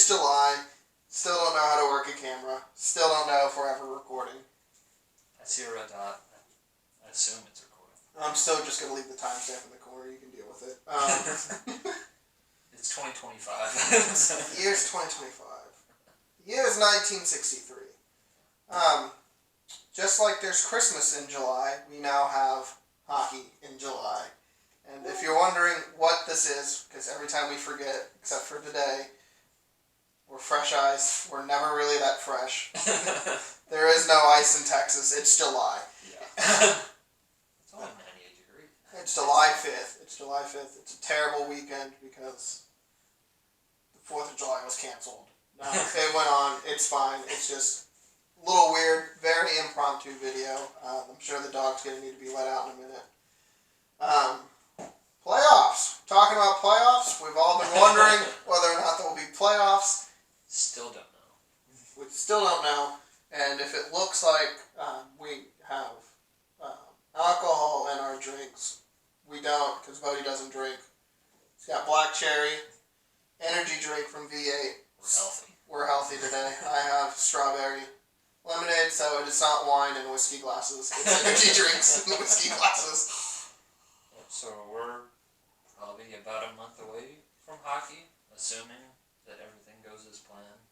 July. Still don't know how to work a camera. Still don't know if we're ever recording. I see a red dot. I assume it's recording. I'm still just going to leave the timestamp in the corner. You can deal with it. It's 2025. Year's 2025. Year's 1963. Just like there's Christmas in July, we now have hockey in July. And if you're wondering what this is, because every time we forget, except for today, we're fresh ice. We're never really that fresh. There is no ice in Texas. It's July. Yeah. It's only 98 degrees. It's July 5th. It's July 5th. It's a terrible weekend because the 4th of July was canceled. No, it went on. It's fine. It's just a little weird. Very impromptu video. I'm sure the dog's going to need to be let out in a minute. Playoffs. Talking about playoffs. We've all been wondering whether or not there will be playoffs. Still don't know. We still don't know. And if it looks like we have alcohol in our drinks, we don't, because Bodie doesn't drink. He's got black cherry, energy drink from V8. We're healthy. We're healthy today. I have strawberry lemonade, so it is not wine in whiskey glasses. It's energy drinks in whiskey glasses. So we're probably about a month away from hockey, assuming that everything goes as planned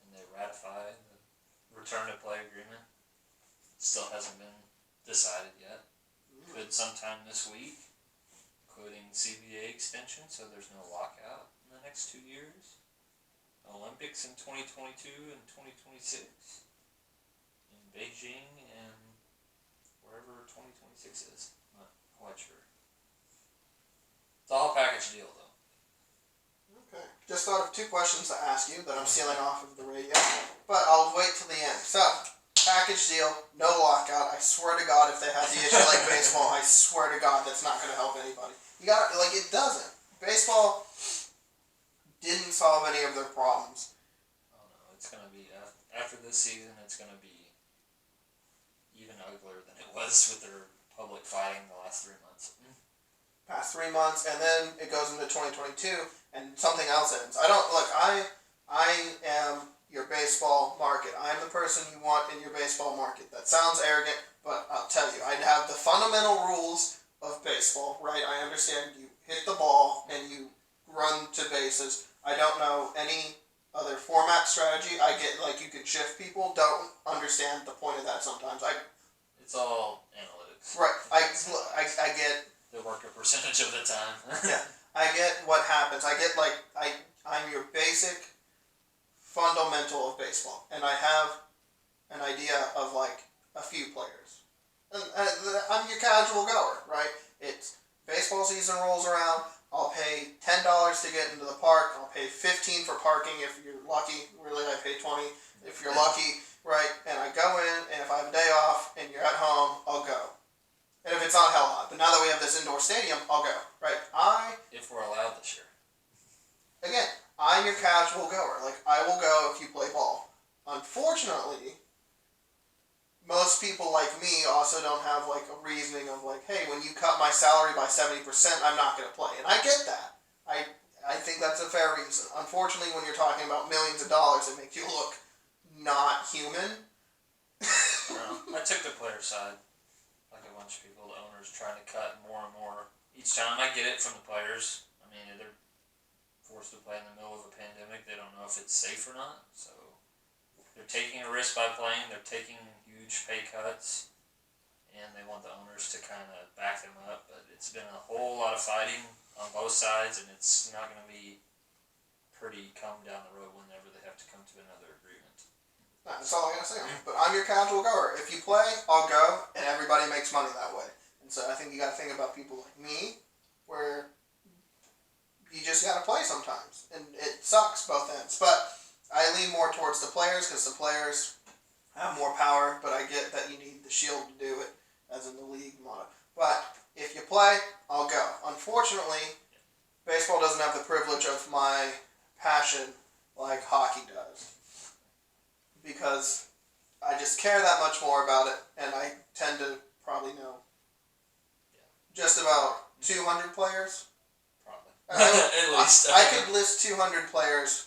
and they ratify the return to play agreement. Still hasn't been decided yet. Could sometime this week, including CBA extension, so there's no lockout in the next 2 years. Olympics in 2022 and 2026 in Beijing and wherever 2026 is. Not quite sure. It's all a package deal, though. Okay. Just thought of 2 questions to ask you that I'm sealing off of the radio, but I'll wait till the end. So, package deal, no lockout. I swear to God, if they have the issue like baseball, I swear to God, that's not going to help anybody. You got like it doesn't. Baseball didn't solve any of their problems. Oh no, it's going to be after this season. It's going to be even uglier than it was with their public fighting the last 3 months. Past 3 months, and then it goes into 2022, and something else ends. I don't look. I am your baseball market. I'm the person you want in your baseball market. That sounds arrogant, but I'll tell you, I have the fundamental rules of baseball, right? I understand you hit the ball and you run to bases. I don't know any other format strategy. I get like you can shift people. Don't understand the point of that sometimes. It's all analytics. Right. I get. They work a percentage of the time. Yeah. I get what happens. I get like I'm your basic fundamental of baseball, and I have an idea of like a few players. And I'm your casual goer, right? It's baseball season rolls around. I'll pay $10 to get into the park. I'll pay $15 for parking if you're lucky. Really, I pay $20 if you're lucky, right? And I go in, and if I have a day off and you're at home, I'll go. And if it's not hell hot, but now that we have this indoor stadium, I'll go, right? If we're allowed this year. Again, I'm your casual goer. Like, I will go if you play ball. Unfortunately, most people like me also don't have, like, a reasoning of, like, hey, when you cut my salary by 70%, I'm not going to play. And I get that. I think that's a fair reason. Unfortunately, when you're talking about millions of dollars, it makes you look not human. I took the player side. Like a bunch of people, the owners trying to cut more and more each time. I get it from the players. I mean, they're forced to play in the middle of a pandemic. They don't know if it's safe or not. So they're taking a risk by playing. They're taking huge pay cuts. And they want the owners to kind of back them up. But it's been a whole lot of fighting on both sides. And it's not going to be pretty come down the road whenever they have to come to another agreement. That's all I gotta say. But I'm your casual goer. If you play, I'll go, and everybody makes money that way. And so I think you gotta think about people like me, where you just gotta play sometimes, and it sucks both ends. But I lean more towards the players because the players have more power. But I get that you need the shield to do it, as in the league motto. But if you play, I'll go. Unfortunately, baseball doesn't have the privilege of my passion like hockey does. Because I just care that much more about it, and I tend to probably know just about 200 players. Probably. At least. I could list 200 players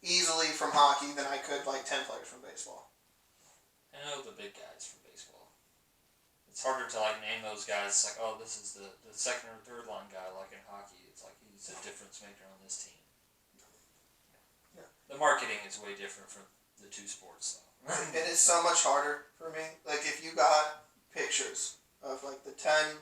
easily from hockey than I could like 10 players from baseball. I know the big guys from baseball. It's harder to like name those guys. It's like, oh, this is the second or third line guy. Like in hockey, it's like he's a difference maker on this team. Yeah. The marketing is way different for the two sports, though. It is so much harder for me. Like if you got pictures of like the 10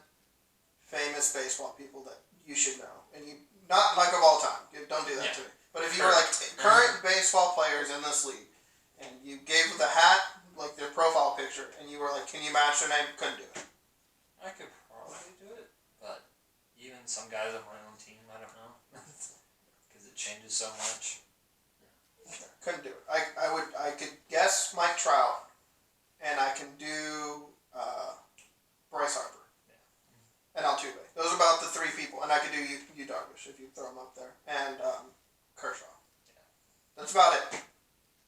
famous baseball people that you should know, and you not like of all time. Don't do that to me. But if you were like current baseball players in this league, and you gave the hat like their profile picture, and you were like, "Can you match their name?" Couldn't do it. I could probably do it, but even some guys on my own team, I don't know, because it changes so much. Couldn't do it. I could guess Mike Trout, and I can do Bryce Harper. And Altuve. Those are about the three people. And I could do you Darvish if you throw them up there. And Kershaw. Yeah. That's about it.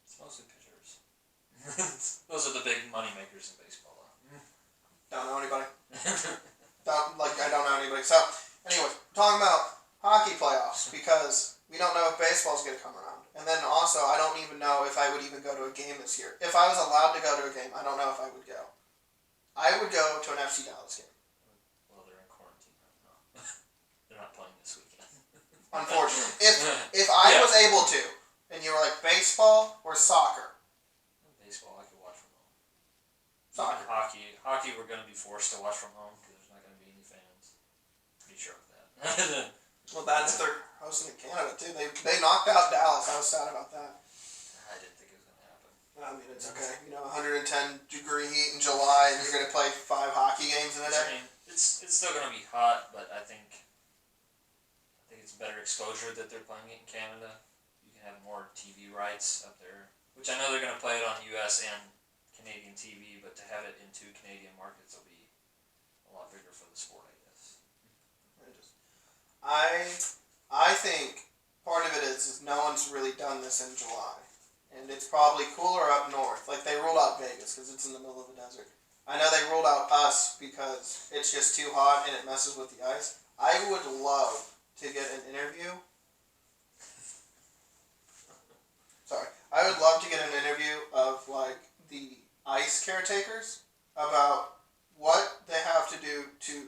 It's mostly pitchers. Those are the big money makers in baseball, though. Don't know anybody. I don't know anybody. So, anyways, talking about hockey playoffs because we don't know if baseball's going to come around. And then also, I don't even know if I would even go to a game this year. If I was allowed to go to a game, I don't know if I would go. I would go to an FC Dallas game. This weekend. Unfortunately. If I was able to, and you were like baseball or soccer. Baseball I could watch from home. Soccer. Hockey we're going to be forced to watch from home because there's not going to be any fans. Pretty sure of that. Well, that's they're hosting in Canada too. They knocked out Dallas. I was sad about that. I didn't think it was going to happen. I mean, it's okay. 110 degree heat in July, and you're going to play 5 hockey games in a day. I mean, it's still going to be hot, but I think it's better exposure that they're playing it in Canada. You can have more TV rights up there, which I know they're going to play it on U.S. and Canadian TV, but to have it in 2 Canadian markets will be a lot bigger for the sport, I guess. I think part of it is no one's really done this in July, and it's probably cooler up north. Like they ruled out Vegas because it's in the middle of the desert. I know they ruled out us because it's just too hot and it messes with the ice. I would love to get an interview. Sorry. I would love to get an interview of like the ice caretakers about what they have to do to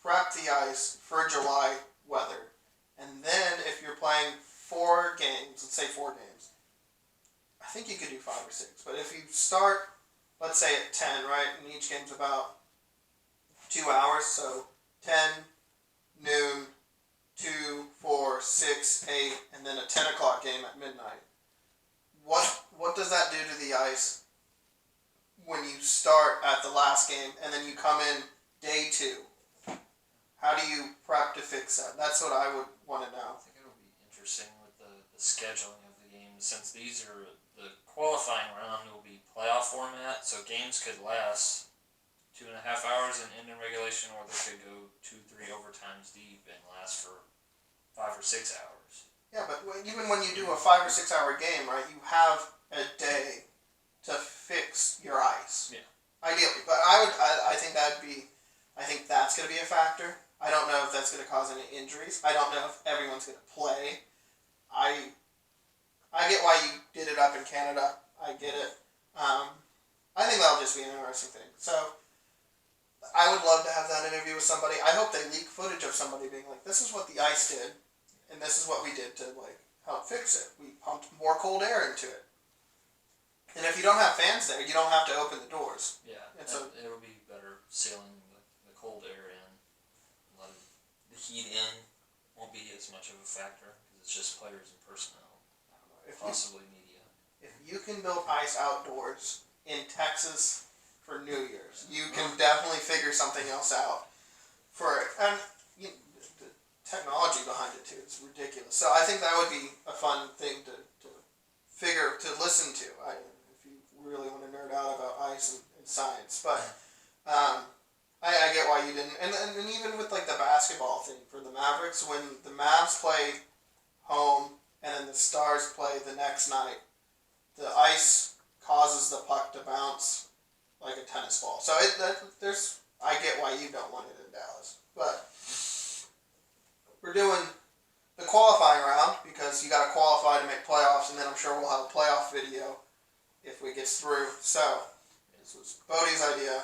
prep the ice for July weather. And then if you're playing 4 games, let's say 4 games, I think you could do 5 or 6. But if you start, let's say at 10, right, and each game's about 2 hours, so 10, noon, 2, 4, 6, 8, and then a 10 o'clock game at midnight. What does that do to the ice when you start at the last game and then you come in day 2? How do you prep to fix that? That's what I would want to know. I think it'll be interesting with the scheduling of the games since these are the qualifying round will be playoff format, so games could last 2.5 hours and end in regulation, or they could go 2-3 overtimes deep and last for 5 or 6 hours. Yeah, but even when you do a 5 or 6 hour game, right, you have a day to fix your ice. Yeah. Ideally, but I think I think that's going to be a factor. I don't know if that's going to cause any injuries. I don't know if everyone's going to play. I get why you did it up in Canada. I get it. I think that'll just be an interesting thing. So, I would love to have that interview with somebody. I hope they leak footage of somebody being like, this is what the ice did, and this is what we did to like help fix it. We pumped more cold air into it. And if you don't have fans there, you don't have to open the doors. Yeah, it'll be better sealing the cold air in. Letting the heat in won't be as much of a factor because it's just players and personnel, possibly media. If you can build ice outdoors in Texas for New Year's, you can definitely figure something else out for it. And the technology behind it too is ridiculous. So I think that would be a fun thing to listen to. If you really want to nerd out about ice and science, but I get why you didn't. And even with like the basketball thing for the Mavericks, when the Mavs play home and then the Stars play the next night, the ice causes the puck to bounce like a tennis ball. So I get why you don't want it in Dallas, but we're doing the qualifying round because you got to qualify to make playoffs, and then I'm sure we'll have a playoff video if we get through. So this was Bodie's idea.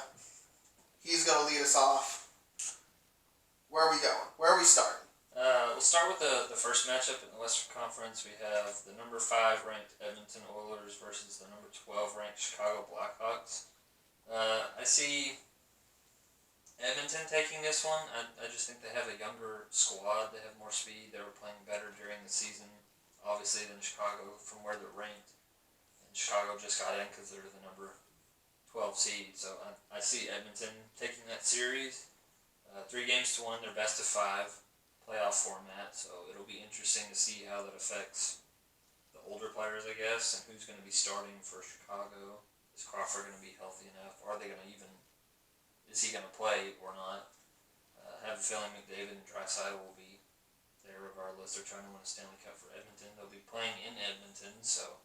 He's gonna lead us off. Where are we going? Where are we starting? We'll start with the first matchup in the Western Conference. We have the number 5 ranked Edmonton Oilers versus the number 12 ranked Chicago Blackhawks. I see Edmonton taking this one. I just think they have a younger squad. They have more speed. They were playing better during the season, obviously, than Chicago from where they're ranked. And Chicago just got in because they're the number 12 seed. So I see Edmonton taking that series. 3 games to 1. They're best of 5. Playoff format, so it'll be interesting to see how that affects the older players, I guess, and who's going to be starting for Chicago. Is Crawford going to be healthy enough? Are they going to is he going to play or not? I have a feeling McDavid and Draisaitl will be there regardless. They're trying to win a Stanley Cup for Edmonton. They'll be playing in Edmonton, so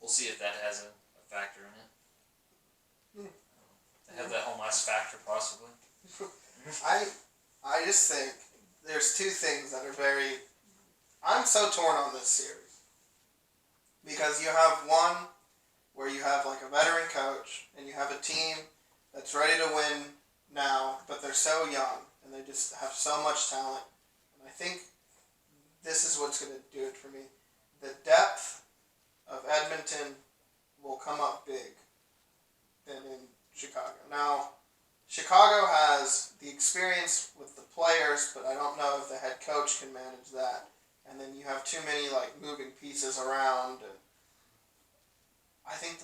we'll see if that has a factor in it. They have that home ice factor, possibly. I just think there's 2 things that are very... I'm so torn on this series. Because you have one where you have like a veteran coach and you have a team that's ready to win now, but they're so young and they just have so much talent. And I think this is what's going to do it for me. The depth of Edmonton will come up big than in Chicago. Now, Chicago has the experience with the players, but I don't know if the head coach can manage that. And then you have too many like moving pieces around. And I think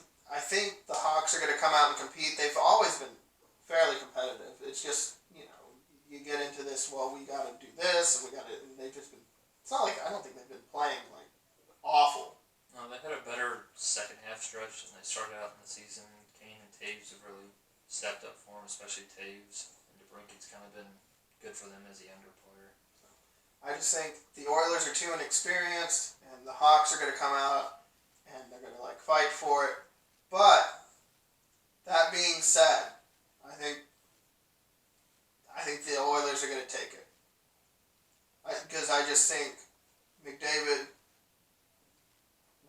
the Hawks are going to come out and compete. They've always been fairly competitive. It's just, you get into this. Well, we got to do this, and we got to. And they've just been. It's not like I don't think they've been playing like awful. No, they had a better second half stretch than they started out in the season. Kane and Taves have really stepped up for him, especially Taves. And DeBrincat's kind of been good for them as a younger player. I just think the Oilers are too inexperienced, and the Hawks are going to come out and they're going to like fight for it. But that being said, I think the Oilers are going to take it because I just think McDavid.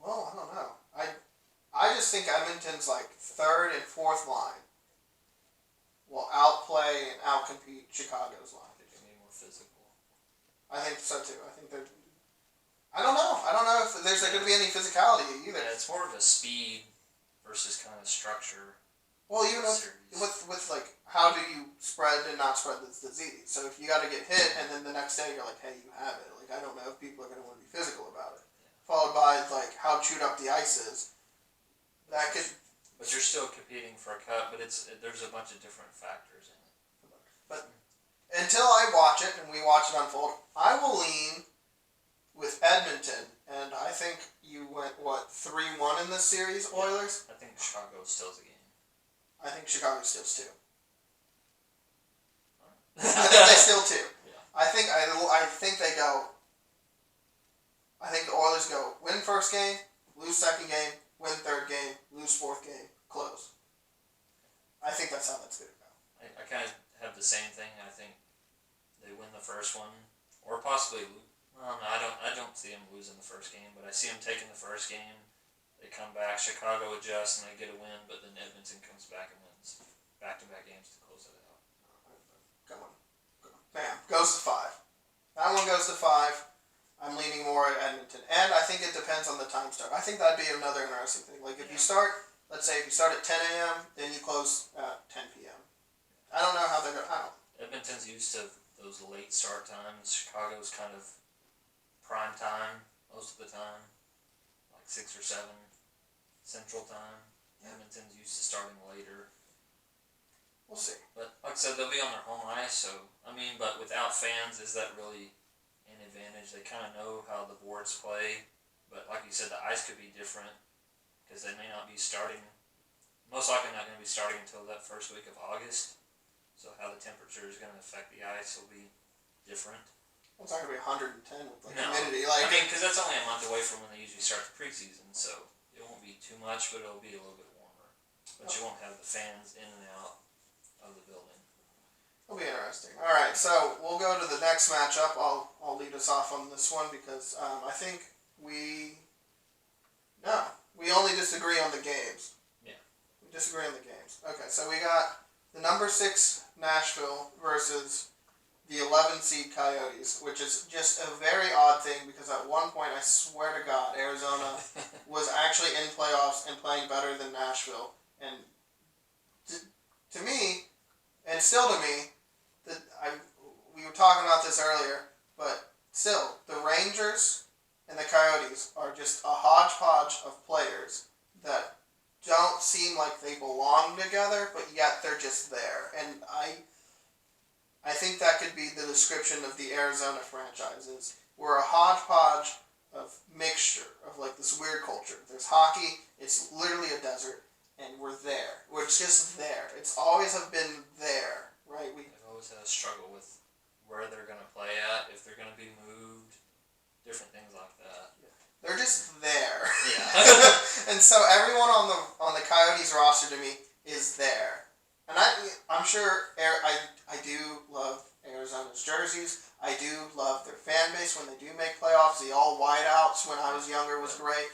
Well, I don't know. I just think Edmonton's like 3rd and 4th line will outplay and outcompete Chicago's line. They're going to be more physical. I think so too. I think they're. I don't know. I don't know if there's going to be any physicality either. Yeah, it's more of a speed versus kind of structure. Well, even with like, how do you spread and not spread the disease? So if you got to get hit and then the next day you're like, hey, you have it. Like, I don't know if people are going to want to be physical about it. Yeah. Followed by like how chewed up the ice is. That could. But you're still competing for a cup. But there's a bunch of different factors in it. But until I watch it and we watch it unfold, I will lean with Edmonton, and I think you went 3-1 in this series, Oilers. I think Chicago steals the game. I think Chicago steals 2. Right. I think they steal 2. Yeah. I think they go. I think the Oilers go win first game, lose second game, win third game, lose fourth game, close. I think that's how that's gonna go. I kind of have the same thing. I think they win the first one, or possibly lose. Well, no, I don't see them losing the first game, but I see them taking the first game. They come back, Chicago adjusts, and they get a win, but then Edmonton comes back and wins back-to-back games to close it out. Come on. Bam. Goes to 5. That one goes to 5. I'm leaning more at Edmonton. And I think it depends on the time start. I think that'd be another interesting thing. Like if you start, let's say if you start at 10 a.m., then you close at 10 p.m. I don't know how they're going to... Edmonton's used to those late start times. Chicago's kind of prime time most of the time, like 6 or 7 Central Time. Yeah. Edmonton's used to starting later. We'll see. But like I said, they'll be on their home ice, so but without fans, is that really an advantage? They kind of know how the boards play, but like you said, the ice could be different because they may not be starting. Most likely not going to be starting until that first week of August. So how the temperature is going to affect the ice will be different. Well, it's not going to be 110 with humidity. Because that's only a month away from when they usually start the preseason, so it won't be too much, but it'll be a little bit warmer. But you won't have the fans in and out of the building. It'll be interesting. All right, so we'll go to the next matchup. I'll lead us off on this one because I think we only disagree on the games. Yeah. We disagree on the games. Okay, so we got the number 6 Nashville versus the 11 seed Coyotes, which is just a very odd thing because at one point, I swear to God, Arizona was actually in playoffs and playing better than Nashville. And to me, and still to me, we were talking about this earlier, but still, the Rangers and the Coyotes are just a hodgepodge of players that don't seem like they belong together, but yet they're just there. And I think that could be the description of the Arizona franchises. We're a hodgepodge of mixture of like this weird culture. There's hockey, it's literally a desert, and we're there. We're just there. It's always have been there, right? They've always had a struggle with where they're going to play at, if they're going to be moved, different things like that. Yeah. They're just there. Yeah. And so everyone on the Coyotes roster to me is there. And I'm sure I do love Arizona's jerseys. I do love their fan base when they do make playoffs. The all whiteouts when I was younger was great.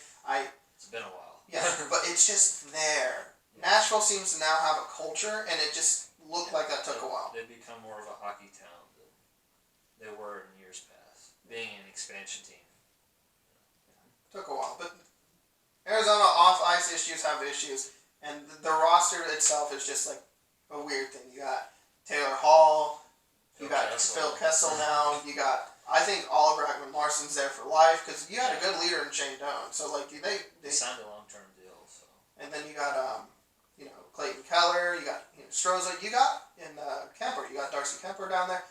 It's been a while. Yeah, but it's just there. Nashville seems to now have a culture, and it just looked like that took a while. They've become more of a hockey town than they were in years past, being an expansion team. Took a while, but Arizona off-ice issues have issues, and the roster itself is just like a weird thing. You got Taylor Hall, you got Phil Kessel now, you got, I think Oliver Ekman-Larsson's there for life, because you had a good leader in Shane Doan, so like they signed a long-term deal, so. And then you got Clayton Keller, you got Stroza, you got in Kemper, you got Darcy Kemper down there.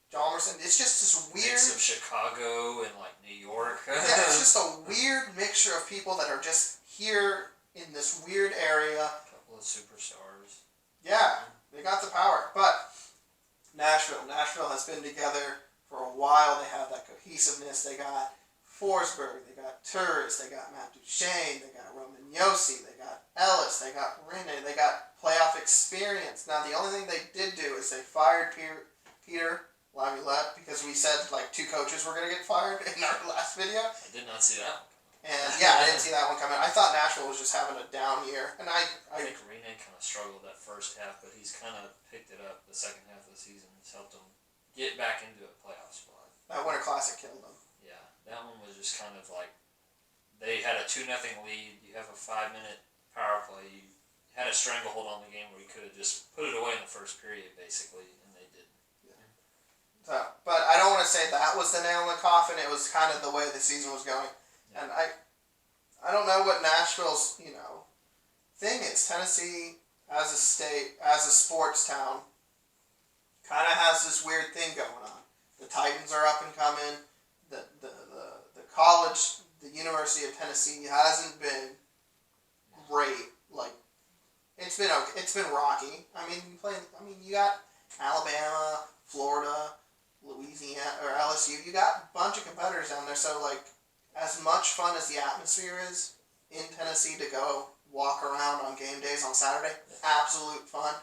John Emerson. It's just this weird mix of Chicago and like New York. Yeah, it's just a weird mixture of people that are just here in this weird area. A couple of superstars. Yeah, they got the power. But Nashville has been together for a while. They have that cohesiveness. They got Forsberg, they got Turris, they got Matt Duchene, they got Roman Josi, they got Ellis, they got Rinne, they got playoff experience. Now the only thing they did do is they fired Peter Laviolette because we said like 2 coaches were going to get fired in our last video. I did not see that one. And yeah, I didn't see that one coming. I thought Nashville was just having a down year, and I think Rinne kind of struggled that first half, but he's kind of picked it up the second half of the season. It's helped him get back into a playoff spot. That Winter Classic killed them. Yeah, that one was just kind of like they had a 2-0 lead. You have a 5-minute power play. You had a stranglehold on the game where you could have just put it away in the first period, basically, and they didn't. Yeah. So, but I don't want to say that was the nail in the coffin. It was kind of the way the season was going. Yeah. And I don't know what Nashville's, thing is. Tennessee, as a state, as a sports town, kind of has this weird thing going on. The Titans are up and coming. The college, the University of Tennessee hasn't been great. Like, it's been okay. It's been rocky. You got Alabama, Florida, Louisiana, or LSU. You got a bunch of competitors down there. So, like, as much fun as the atmosphere is in Tennessee to go walk around on game days on Saturday, absolute fun.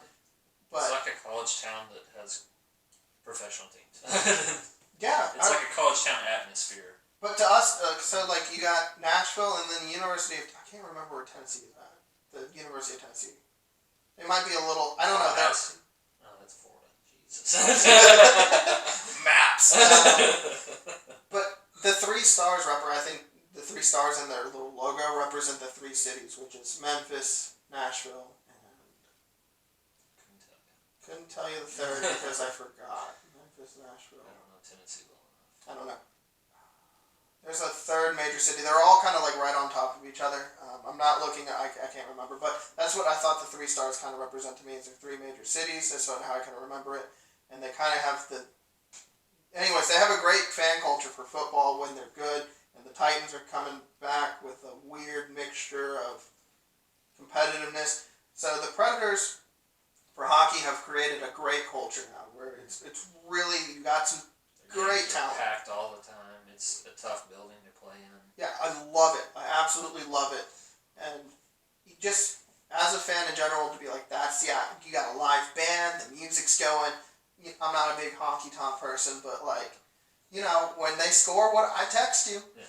But it's like a college town that has professional teams. Yeah. It's like a college town atmosphere. But to us, you got Nashville and then the University of, I can't remember where Tennessee is at. The University of Tennessee. It might be a little, I don't know. That's Florida. Jesus. Maps. But the 3 stars I think the 3 stars in their little logo represent the 3 cities, which is Memphis, Nashville, and couldn't tell you the third because I forgot. Memphis, Nashville. I don't know Tennessee well enough. I don't know. There's a third major city. They're all kind of like right on top of each other. I'm not looking at, I can't remember, but that's what I thought the 3 stars kind of represent to me is their 3 major cities. That's how I kind of remember it. And they kind of have anyways, they have a great fan culture for football when they're good. And the Titans are coming back with a weird mixture of competitiveness. So the Predators for hockey have created a great culture now where it's really, you got some great talent. Packed all the time. It's a tough building to play in. Yeah, I love it. I absolutely love it. And as a fan in general, to be like, you got a live band, the music's going. I'm not a big honky tonk person, but like, when they score, I text you. Yeah.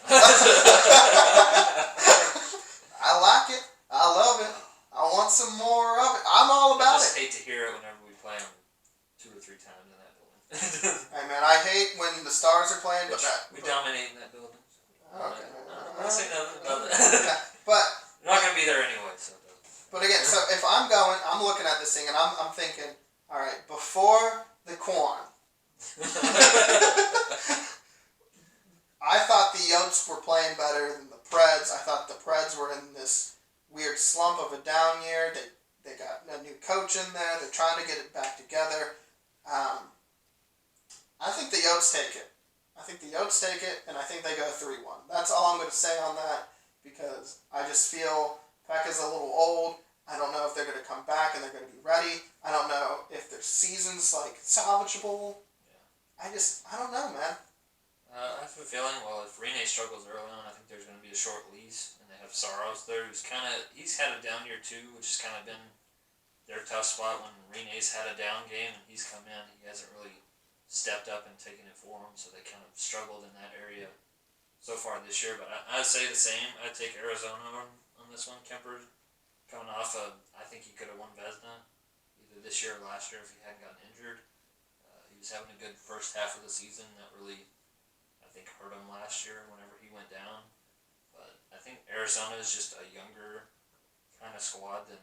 I like it. I love it. I want some more of it. I'm all about I just it. hate to hear it whenever we play them 2 or 3 times in that building. Hey man, I hate when the Stars are playing, but we dominate in that building. Okay. I'm not saying nothing about that. Yeah, but We're not gonna be there anyway, so it doesn't matter. But again, so if I'm going, I'm looking at this thing and I'm thinking, all right, before the Quan, I thought the Yotes were playing better than the Preds. I thought the Preds were in this weird slump of a down year. They got a new coach in there. They're trying to get it back together. I think the Yotes take it. And I think they go 3-1. That's all I'm going to say on that, because I just feel Pekka's a little old. I don't know if they're going to come back and they're going to be ready. I don't know if their season's salvageable. Yeah. I don't know, man. I have a feeling, if Rene struggles early on, I think there's going to be a short lease, and they have Saros there, he's had a down year too, which has kind of been their tough spot. When Rene's had a down game and he's come in, he hasn't really stepped up and taken it for them, so they kind of struggled in that area so far this year. But I'd say the same. I'd take Arizona on this one. Kemper coming off I think he could have won Vezina either this year or last year if he hadn't gotten injured. He was having a good first half of the season that really, I think, hurt him last year whenever he went down. But I think Arizona is just a younger kind of squad than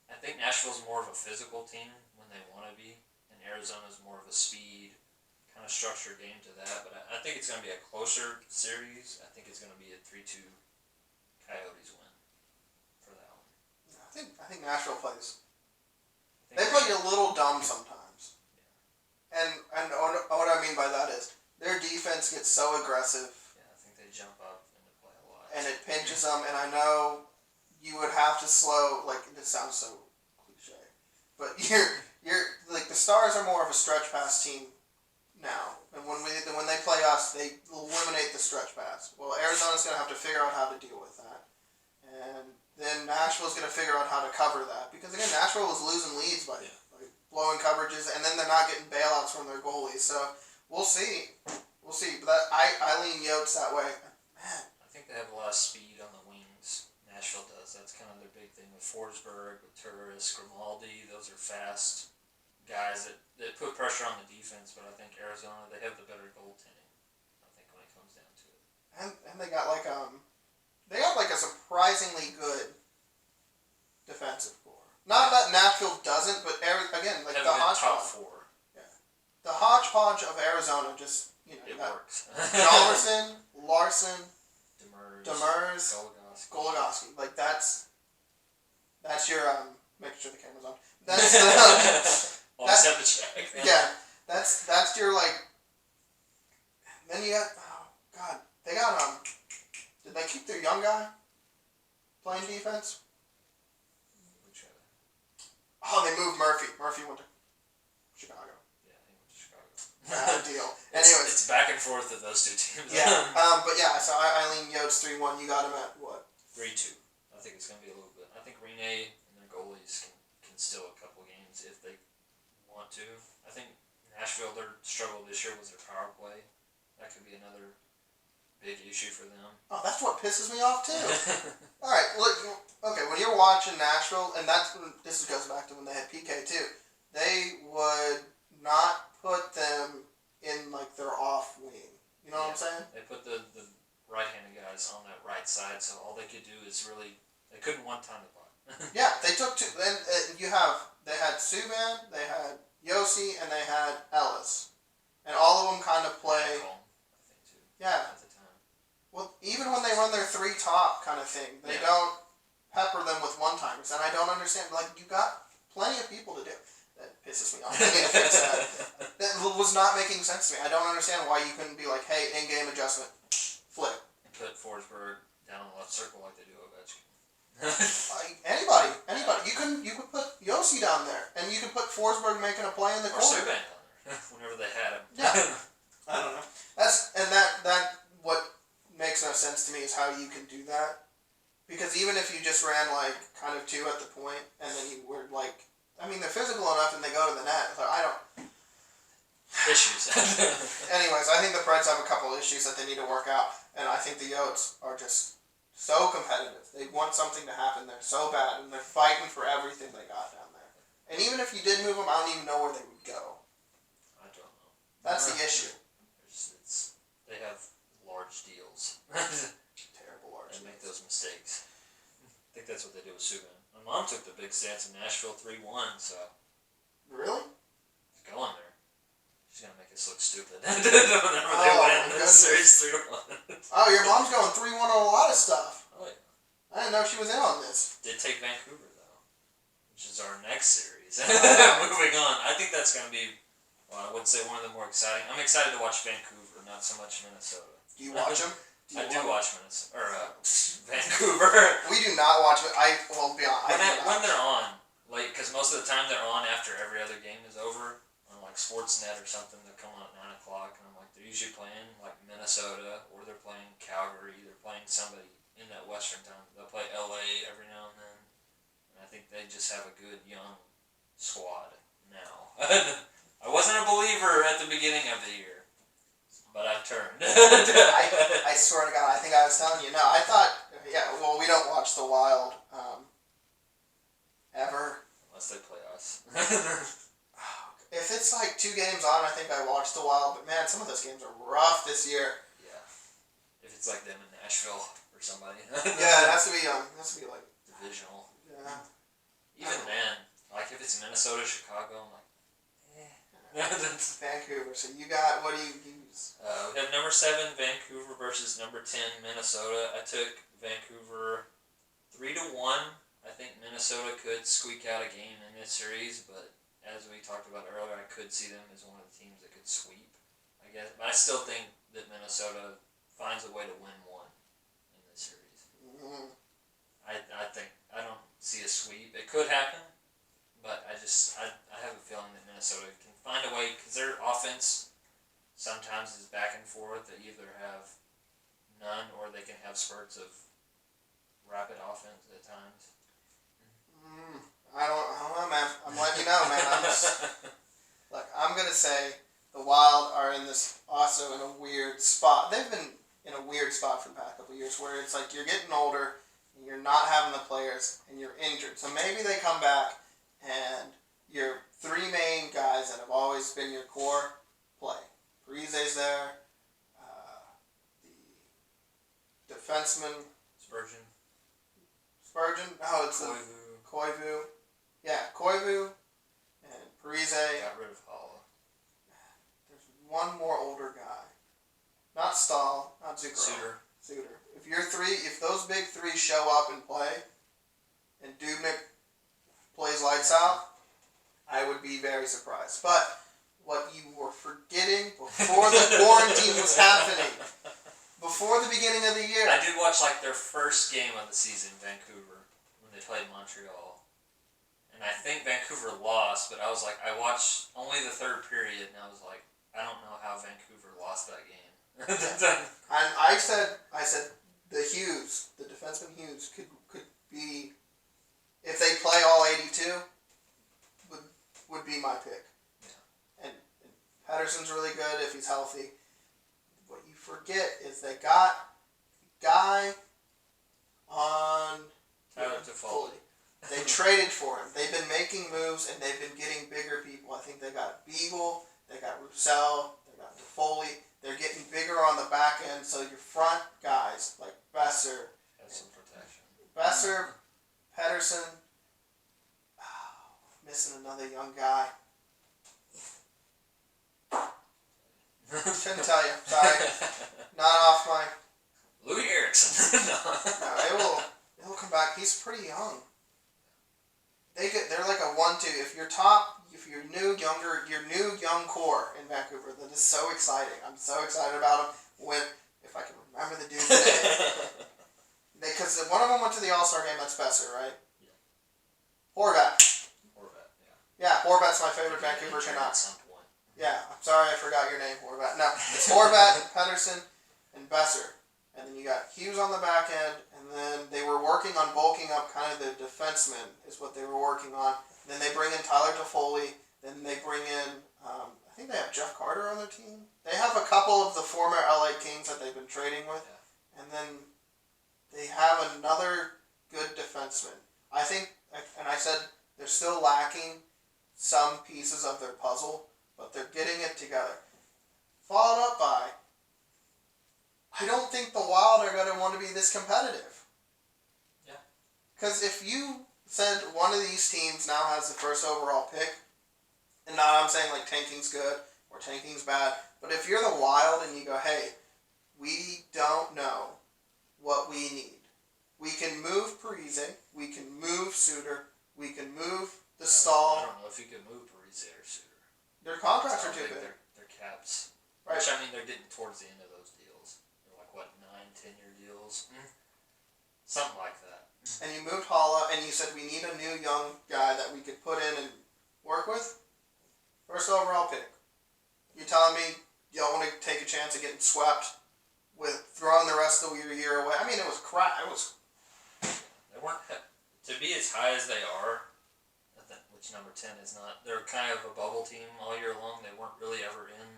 I think Nashville's more of a physical team when they want to be, and Arizona's more of a speed kind of structured game to that. But I think it's going to be a closer series. I think it's going to be a 3-2 Coyotes win for that one. I think Nashville plays. They play a little dumb sometimes. Yeah. And what I mean by that is their defense gets so aggressive. Yeah, I think they jump up into play a lot. And it pinches them, and I know you would have to slow, this sounds so cliche, but you're the Stars are more of a stretch pass team now. And when they play us, they eliminate the stretch pass. Well, Arizona's going to have to figure out how to deal with that. And then Nashville's going to figure out how to cover that. Because, again, Nashville was losing leads by blowing coverages, and then they're not getting bailouts from their goalies. So, we'll see. But I lean Yotes that way. Man. I think they have a lot of speed on the wings. Nashville does. That's kind of their big thing with Forsberg, with Turris, Grimaldi. Those are fast guys that put pressure on the defense, but I think Arizona, they have the better goaltending, I think, when it comes down to it. And they got a surprisingly good defensive core. Not that Nashville doesn't, but again, the hodgepodge. Top 4. Yeah. The hodgepodge of Arizona just, it works. Jalmerson, Larson, Demers, Goligoski. That's your make sure the camera's on. That's Always have to check. Yeah, that's your Then you got they got did they keep their young guy playing defense? Oh, they moved Murphy. Murphy went to Chicago. Yeah, he went to Chicago. Bad deal. Anyways, it's back and forth of those two teams. Yeah. But yeah, so I lean Yotes 3-1. You got him at what? 3-2. I think it's going to be a little bit. I think Rene and their goalies can steal a couple games if they want to. I think Nashville, their struggle this year was their power play. That could be another big issue for them. Oh, that's what pisses me off too. All right, look. Okay, when you're watching Nashville, and this goes back to when they had PK too. They would not put them in their off wing. You know what I'm saying? They put the right-handed guys on that right side, so all they could do is they couldn't one-time the puck. Yeah, they took two. And they had Subban, they had Yossi, and they had Ellis, and all of them kind of play. I think too. Yeah. At the time. Well, even when they run their 3 top kind of thing, they don't pepper them with one-timers, and I don't understand. You got plenty of people to do. That pisses me off. I need to fix that. That was not making sense to me. I don't understand why you couldn't be like, hey, in-game adjustment, flip. And put Forsberg down in the left circle like they do Ovechkin. Anybody. You could put Yossi down there, and you could put Forsberg making a play in the or corner. Subban down there, whenever they had him. Yeah. I don't know. That what makes no sense to me is how you can do that Because even if you just ran like kind of two at the point, and then you were like, I mean, they're physical enough and they go to the net. So I don't. Issues. Anyways, I think the Preds have a couple issues that they need to work out, and I think the Yotes are just so competitive. They want something to happen there so bad, and they're fighting for everything they got down there. And even if you did move them, I don't even know where they would go. I don't know. That's the issue. They have large deals. Terrible large They make deals. those mistakes. I think that's what they do with Subban. My mom took the big stance in Nashville 3-1, so Really? it's going there. She's gonna make us look stupid whenever they win this series 3-1. Oh, your mom's going 3-1 on a lot of stuff. Oh yeah. I didn't know she was in on this. Did take Vancouver though, which is our next series. Moving on, I think that's gonna be. Well, I wouldn't say one of the more exciting. I'm excited to watch Vancouver, not so much Minnesota. Do you watch them? I do watch Minnesota or Vancouver. We do not watch it. Well, be honest. When they're on, like, because most of the time they're on after every other game is over on like Sportsnet or something. They'll come on at 9 o'clock, and I'm like, they're usually playing like Minnesota or they're playing Calgary. They're playing somebody in that Western time. They'll play LA every now and then, and I think they just have a good young squad now. I wasn't a believer at the beginning of the year, but I've turned. I swear to God, I think I was telling you. No, I thought, yeah, well, we don't watch the Wild ever. Unless they play us. If it's like 2 games on, I think I watch the Wild, but man, some of those games are rough this year. Yeah. If it's like them in Nashville or somebody. Yeah, it has to be like divisional. Yeah. Even then, like if it's Minnesota, Chicago, I'm like, Vancouver. So you got, what do you use? we have number 7 Vancouver versus number 10 Minnesota. I took Vancouver 3-1. I think Minnesota could squeak out a game in this series, but as we talked about earlier, I could see them as one of the teams that could sweep, I guess. But I still think that Minnesota finds a way to win one in this series. Mm-hmm. I don't see a sweep. It could happen, but I have a feeling that Minnesota can find a way, because their offense sometimes is back and forth. They either have none or they can have spurts of rapid offense at times. I don't know, man. I'm letting you know, man. Look, I'm gonna say the Wild are in this also in a weird spot. They've been in a weird spot for the past couple of years, where it's like you're getting older, and you're not having the players, and you're injured. So maybe they come back, and your 3 main guys that have always been your core play. Parise's there. The defenseman Spurgeon. No, it's Koivu. Yeah, Koivu and Parise. Got rid of Holla. There's one more older guy. Not Stahl, not Zuccarello. Suter. If those big 3 show up and play, and Dubnyk plays lights out, I would be very surprised. But what you were forgetting before the quarantine was happening, before the beginning of the year. I did watch like their first game of the season, Vancouver, when they played Montreal. And I think Vancouver lost, but I was like, I watched only the 3rd period, and I was like, I don't know how Vancouver lost that game. And I said the Hughes, the defenseman Hughes, could be, if they play all 82, would be my pick. Yeah. And Pedersen's really good if he's healthy. What you forget is they got a guy on Tyler Toffoli. They traded for him. They've been making moves, and they've been getting bigger people. I think they got Beagle, they got Roussel, they got Toffoli. They're getting bigger on the back end, so your front guys, like Besser, Have some protection. Besser, Pedersen, missing another young guy. Couldn't tell you. Sorry. Not off my... Louis Erickson. No, it'll come back. He's pretty young. They're like a 1-2. If your new young core in Vancouver, that is so exciting. I'm so excited about them. If I can remember the dude's name. Because one of them went to the All-Star game, that's Besser, right? Yeah. Horvat, yeah. Yeah, Horvat's my favorite Vancouver Canuck. At some point. Yeah, I'm sorry I forgot your name, Horvat. No, it's Horvat, Pedersen, and Besser. and then you got Hughes on the back end, and then they were working on bulking up kind of their defensemen, is what they were working on. And then they bring in Tyler Toffoli, then they bring in, I think they have Jeff Carter on their team. They have a couple of the former LA Kings that they've been trading with, and then they have another good defenseman. I think, and I said they're still lacking some pieces of their puzzle, but they're getting it together. Followed up by, I don't think the Wild are going to want to be this competitive. Yeah. Because if you said one of these teams now has the first overall pick, and now I'm saying like tanking's good or tanking's bad, but if you're the Wild and you go, hey, we don't know what we need. We can move Parise, we can move Suter, we can move the Stahl. I don't know if you could move Parise or Suter. Their contracts are too big. Their caps. Right. Which, I mean, they're getting towards the end of those deals. They're like, what, 9-10-year deals? Something like that. And you moved Holla, and you said we need a new young guy that we could put in and work with. First overall pick. You telling me you don't want to take a chance of getting swept with throwing the rest of your year away? I mean, it was crap. It was. They weren't, to be as high as they are, which number 10 is not, they're kind of a bubble team all year long. They weren't really ever in,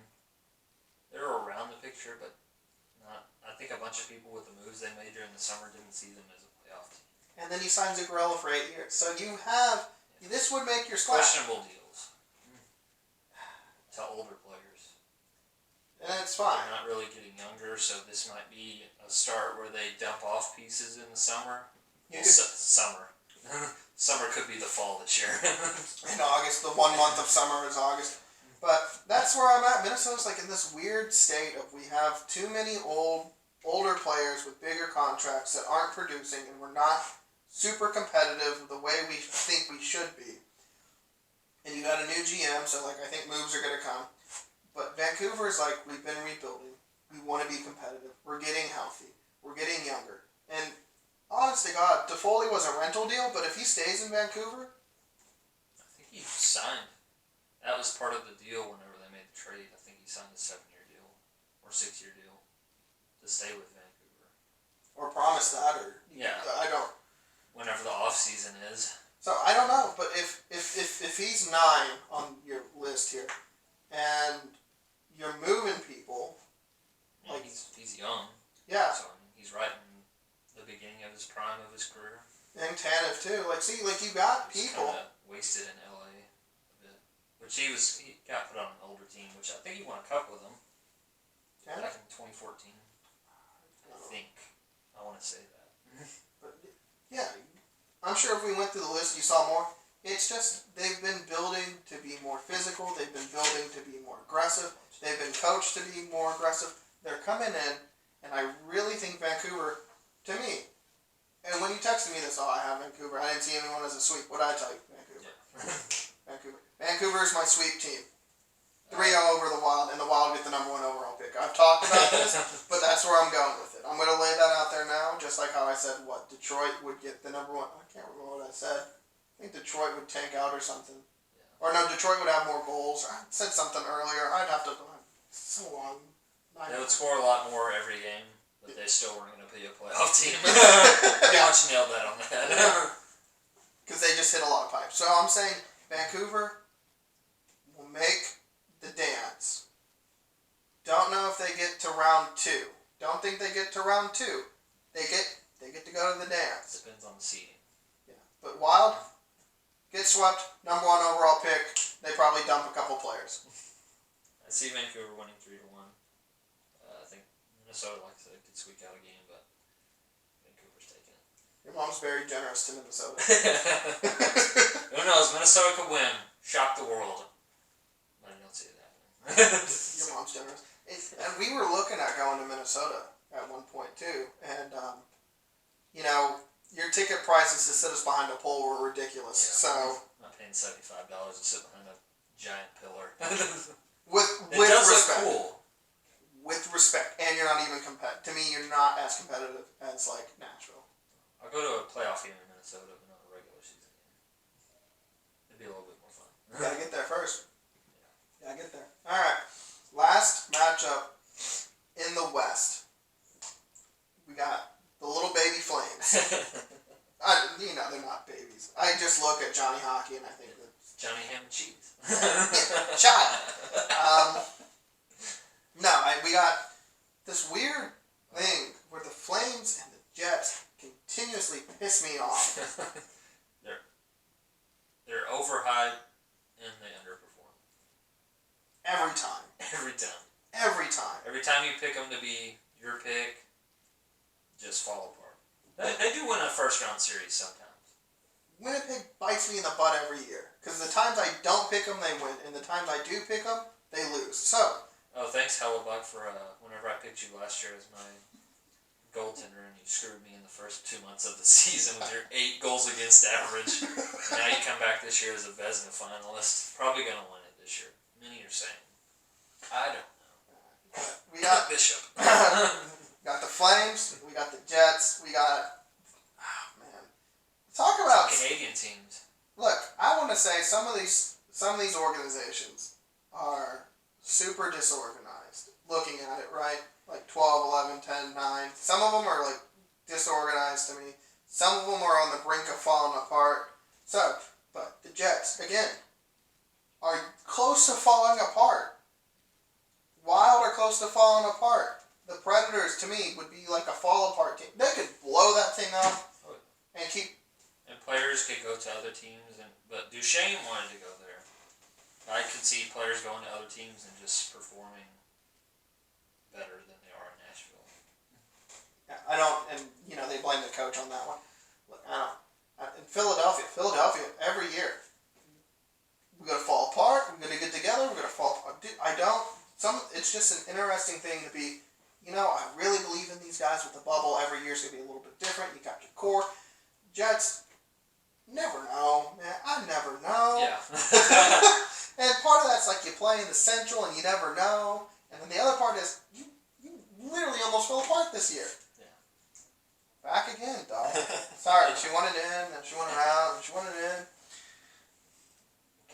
they were around the picture, but not, I think a bunch of people with the moves they made during the summer didn't see them as a playoff team. And then you signed Zuccarello for 8 years. So you have, this would make your squad. Questionable deals. To older players. And it's fine. They're not really getting younger, so this might be a start where they dump off pieces in the summer. Summer. Summer could be the fall this year. In August, the 1 month of summer is August. But that's where I'm at. Minnesota's like in this weird state of we have too many older players with bigger contracts that aren't producing, and we're not super competitive the way we think we should be. And you got a new GM, so like I think moves are gonna come. But Vancouver's like, we've been rebuilding. We want to be competitive. We're getting healthy. We're getting younger. And honest to God, Toffoli was a rental deal, but if he stays in Vancouver, I think he signed. That was part of the deal whenever they made the trade. I think he signed a 7-year deal or 6-year deal to stay with Vancouver. or promised that, or Yeah. I don't. Whenever the off season is. So I don't know, but if he's 9 on your list here, and you're moving people, Like he's young. yeah, So I mean, he's right in the beginning of his prime of his career. and Tanev too. Like, see, like you got He's people. kind of wasted in LA a bit, which he got put on an older team, which I think he won a cup with them Tanev? back in 2014. I think I want to say that. But yeah, I'm sure if we went through the list, you saw more. It's just they've been building to be more physical. They've been building to be more aggressive. They've been coached to be more aggressive. They're coming in, and I really think Vancouver, to me, and when you texted me this, oh, I have Vancouver. I didn't see anyone as a sweep. What did I tell you? Vancouver. Yeah. Vancouver. Vancouver is my sweep team. 3-0 over the Wild, and the Wild get the number 1 overall pick. I've talked about this, but that's where I'm going with it. I'm going to lay that out there now, just like how I said what Detroit would get the number 1. I can't remember what I said. I think Detroit would tank out or something. Yeah. Or no, Detroit would have more goals. I said something earlier. I'd have to. So long. They would score a lot more every game, but they still weren't going to be a playoff team. Yeah. Yeah, you nailed that on the head. Because they just hit a lot of pipes. So I'm saying Vancouver will make the dance. Don't know if they get to round 2. Don't think they get to round 2. They get to go to the dance. Depends on the seeding. Yeah. But Wild get swept, number 1 overall pick. They probably dump a couple players. I see Vancouver winning 3-1. I think Minnesota, like I said, could squeak out a game, but Vancouver's taking it. Your mom's very generous to Minnesota. Who knows? Minnesota could win. Shock the world. I don't see it happening. Your mom's generous. And we were looking at going to Minnesota at one point too, and you know, your ticket prices to sit us behind a pole were ridiculous. Yeah. So I'm not paying $75 to sit behind a giant pillar. with It with does respect, look cool. with respect, and you're not even to me, you're not as competitive as like Nashville. I'll go to a playoff game in Minnesota, but not a regular season game. It'd be a little bit more fun. You gotta get there first. Yeah, get there. All right, last matchup in the West. babies. They're not babies. I just look at Johnny Hockey and I think that Johnny Ham and Cheese. yeah, child. We got this weird thing where the Flames and the Jets continuously piss me off. They're overhyped and they underperform. Every time. Every time. Every time. Every time you pick them to be your pick, just fall apart. They do win a first round series sometimes. Winnipeg bites me in the butt every year. Because the times I don't pick them, they win. And the times I do pick them, they lose. So. Oh, thanks, Hellebuck, for whenever I picked you last year as my goaltender and you screwed me in the first 2 months of the season with your 8 goals against average. Now you come back this year as a Vezina finalist. Probably going to win it this year. Many are saying. I don't know. We got Bishop. got the Flames. We got the Jets. We got... Oh, man. Talk about... Canadian teams. Look, I want to say some of these organizations are super disorganized. Looking at it, right? Like 12, 11, 10, 9. Some of them are like disorganized to me. Some of them are on the brink of falling apart. So, but the Jets, again, are close to falling apart. Wild are close to falling apart. The Predators, to me, would be like a fall apart team. They could blow that thing up and keep... And players could go to other teams, but Duchesne wanted to go there. I could see players going to other teams and just performing better than they are in Nashville. Yeah, I don't, and they blame the coach on that one. Look, I don't. In Philadelphia, every year, we're gonna fall apart. We're gonna get together. We're gonna fall apart. Dude, it's just an interesting thing to be. I really believe in these guys with the bubble. Every year's gonna be a little bit different. You got your core. Jets, never know, man. I never know. Yeah. And part of that's like you play in the Central and you never know. And then the other part is you literally almost fell apart this year. Yeah. Back again, dog. Sorry, she wanted in, and she wanted out, and she wanted in.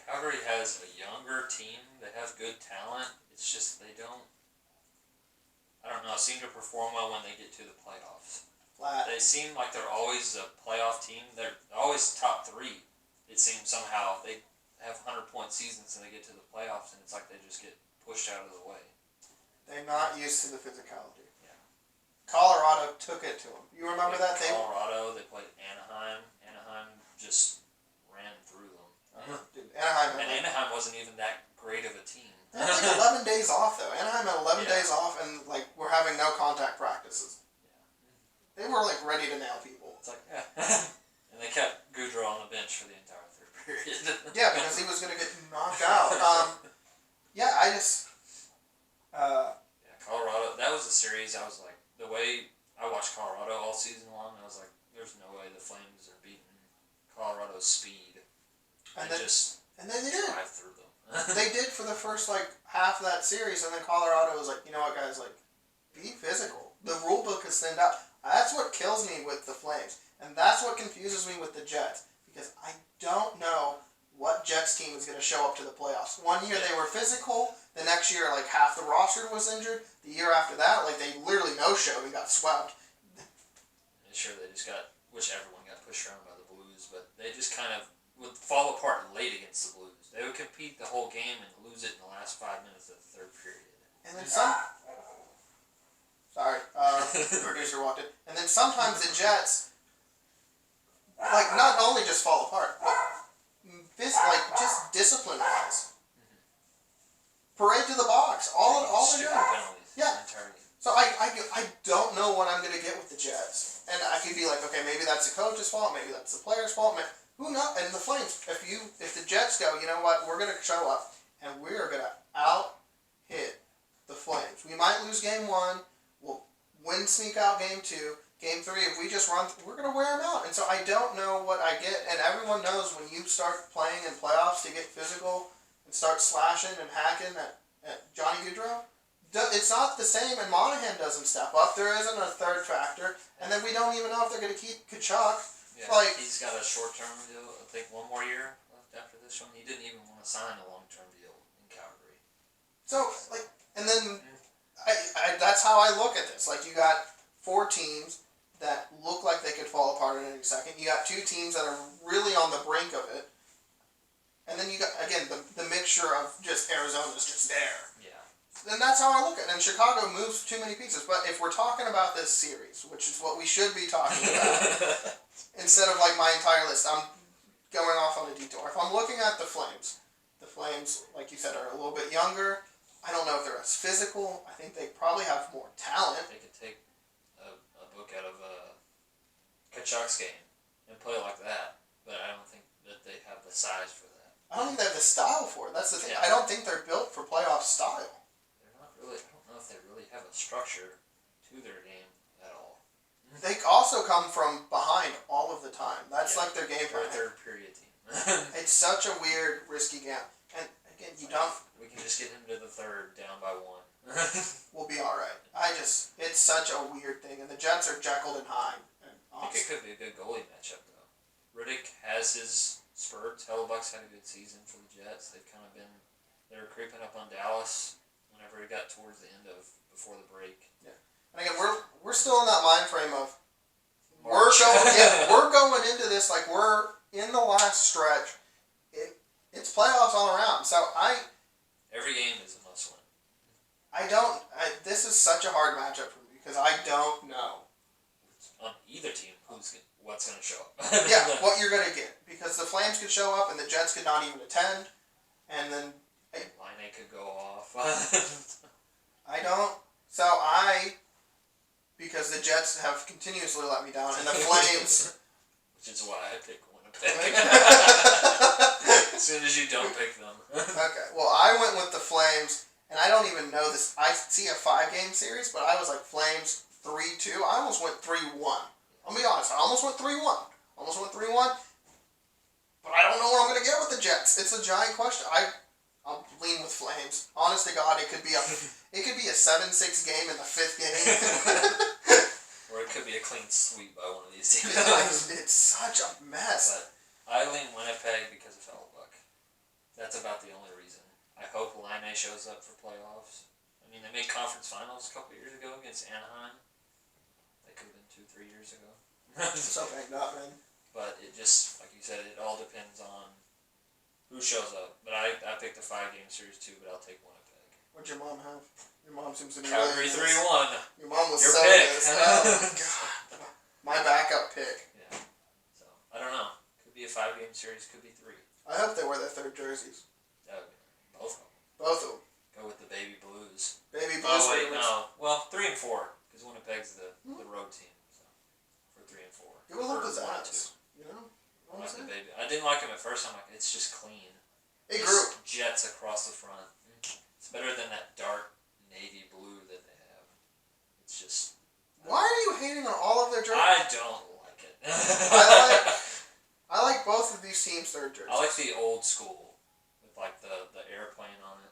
Calgary has a younger team. They have good talent. It's just they don't, I don't know, seem to perform well when they get to the playoffs. Flat. They seem like they're always a playoff team. They're always top 3. It seems somehow they have 100-point seasons and they get to the playoffs and it's like they just get pushed out of the way. They're not used to the physicality. Yeah. Colorado took it to them. You remember that? Colorado, they played Anaheim. Anaheim just ran through them. Dude, Anaheim. And Anaheim wasn't even that great of a team. They had like 11 days off though. Anaheim had 11 days off and we're having no contact practices. Yeah. They were ready to nail people. It's like, yeah. And they kept Goudreau on the bench for the entire third period. Yeah, because he was going to get knocked out. Colorado, that was a series I was like, the way I watched Colorado all season long, I was like, there's no way the Flames are beating Colorado's speed. And then they did. Drive through them. They did for the first half of that series, and then Colorado was like, you know what, guys, be physical. The rule book is thinned out. That's what kills me with the Flames, and that's what confuses me with the Jets, because I don't know what Jets team is going to show up to the playoffs. One year they were physical, the next year half the roster was injured, the year after that they literally no-showed and got swept. Sure, they just which everyone got pushed around by the Blues, but they just kind of would fall apart late against the Blues. They would compete the whole game and lose it in the last 5 minutes of the third period. And then sorry, the producer walked in. And then sometimes the Jets, not only just fall apart, but just discipline-wise. Parade to the box. All they're doing. Penalties. Yeah. So I don't know what I'm going to get with the Jets. And I could be like, okay, maybe that's the coach's fault, maybe that's the player's fault. Who knows? And the Flames, if the Jets go, you know what, we're going to show up and we're going to out-hit the Flames. We might lose game 1. We'll sneak out game 2. Game 3, if we just run, we're going to wear them out. And so I don't know what I get. And everyone knows when you start playing in playoffs to get physical and start slashing and hacking at Johnny Gaudreau, it's not the same, and Monahan doesn't step up. There isn't a third factor. And then we don't even know if they're going to keep Kachuk. Yeah, he's got a short-term deal, I think 1 more year left after this one. He didn't even want to sign a long-term deal in Calgary. So, and then that's how I look at this. You got 4 teams that look like they could fall second. You got two teams that are really on the brink of it. And then you got, again, the mixture of just Arizona's just there. Yeah. And that's how I look at it. And Chicago moves too many pieces. But if we're talking about this series, which is what we should be talking about, instead of like my entire list, I'm going off on a detour. If I'm looking at the Flames, like you said, are a little bit younger. I don't know if they're as physical. I think they probably have more talent. They could take a book out of Kachuk's game and play like that, but I don't think that they have the size for that. I don't think they have the style for it. That's the thing. Yeah. I don't think they're built for playoff style. They're not really. I don't know if they really have a structure to their game at all. They also come from behind all of the time. That's Yeah. like their game They're plan. a third period team. It's such a weird, risky game. And again, you don't. We can just get into the third down by 1. We'll be all right. It's such a weird thing, and the Jets are Jekyll and Hyde. And I think it could be a good goalie matchup though. Riddick has his spurts. Hellebuck's had a good season for the Jets. They were creeping up on Dallas whenever it got towards the end of before the break. Yeah. And again, we're still in that mind frame of March. we're going into this like we're in the last stretch. It's playoffs all around. So Every game is a must win. this is such a hard matchup for me because I don't know. On either team, what's going to show up. Yeah, what you're going to get. Because the Flames could show up and the Jets could not even attend. And then Line could go off. because the Jets have continuously let me down, and the Flames... Which is why I pick Winnipeg. As soon as you don't pick them. Okay, well, I went with the Flames, and I don't even know this. I see a 5-game series, but I was like Flames 3-2. I almost went 3-1. I'll be honest, I almost went 3-1. But I don't know what I'm going to get with the Jets. It's a giant question. I'll lean with Flames. Honest to God, it could be a 7-6 game in the 5th game. Or it could be a clean sweep by one of these teams. It's such a mess. But I lean Winnipeg because of Hellebuck. That's about the only reason. I hope Line shows up for playoffs. I mean, they made conference finals a couple years ago against Anaheim. That could have been 2-3 years ago. So banged up, man. But it just, like you said, it all depends on who shows up. But I picked a 5-game series too, but I'll take Winnipeg. What'd your mom have? Your mom seems to be Calgary really 3-1. Your mom was Your so pick. pissed. Oh, my God. My backup pick. Yeah. So, I don't know. Could be a 5-game series, could be 3. I hope they wear their 3rd jerseys. That would be both of them. Both of them. Go with the Baby Blues. Baby Oh, Blues. wait, no. Well, 3 and 4, because Winnipeg's the road team. So, for 3 and 4. Give a look Or at 1 and that. You know? I like the Baby. I didn't like him at first. I'm like, it's just clean. It Just grew. jets across the front. It's better than that dark navy blue that they have. It's just. Why are you hating on all of their jerseys? I don't like it. I like both of these teams' 3rd jerseys. I like the old school with like the airplane on it.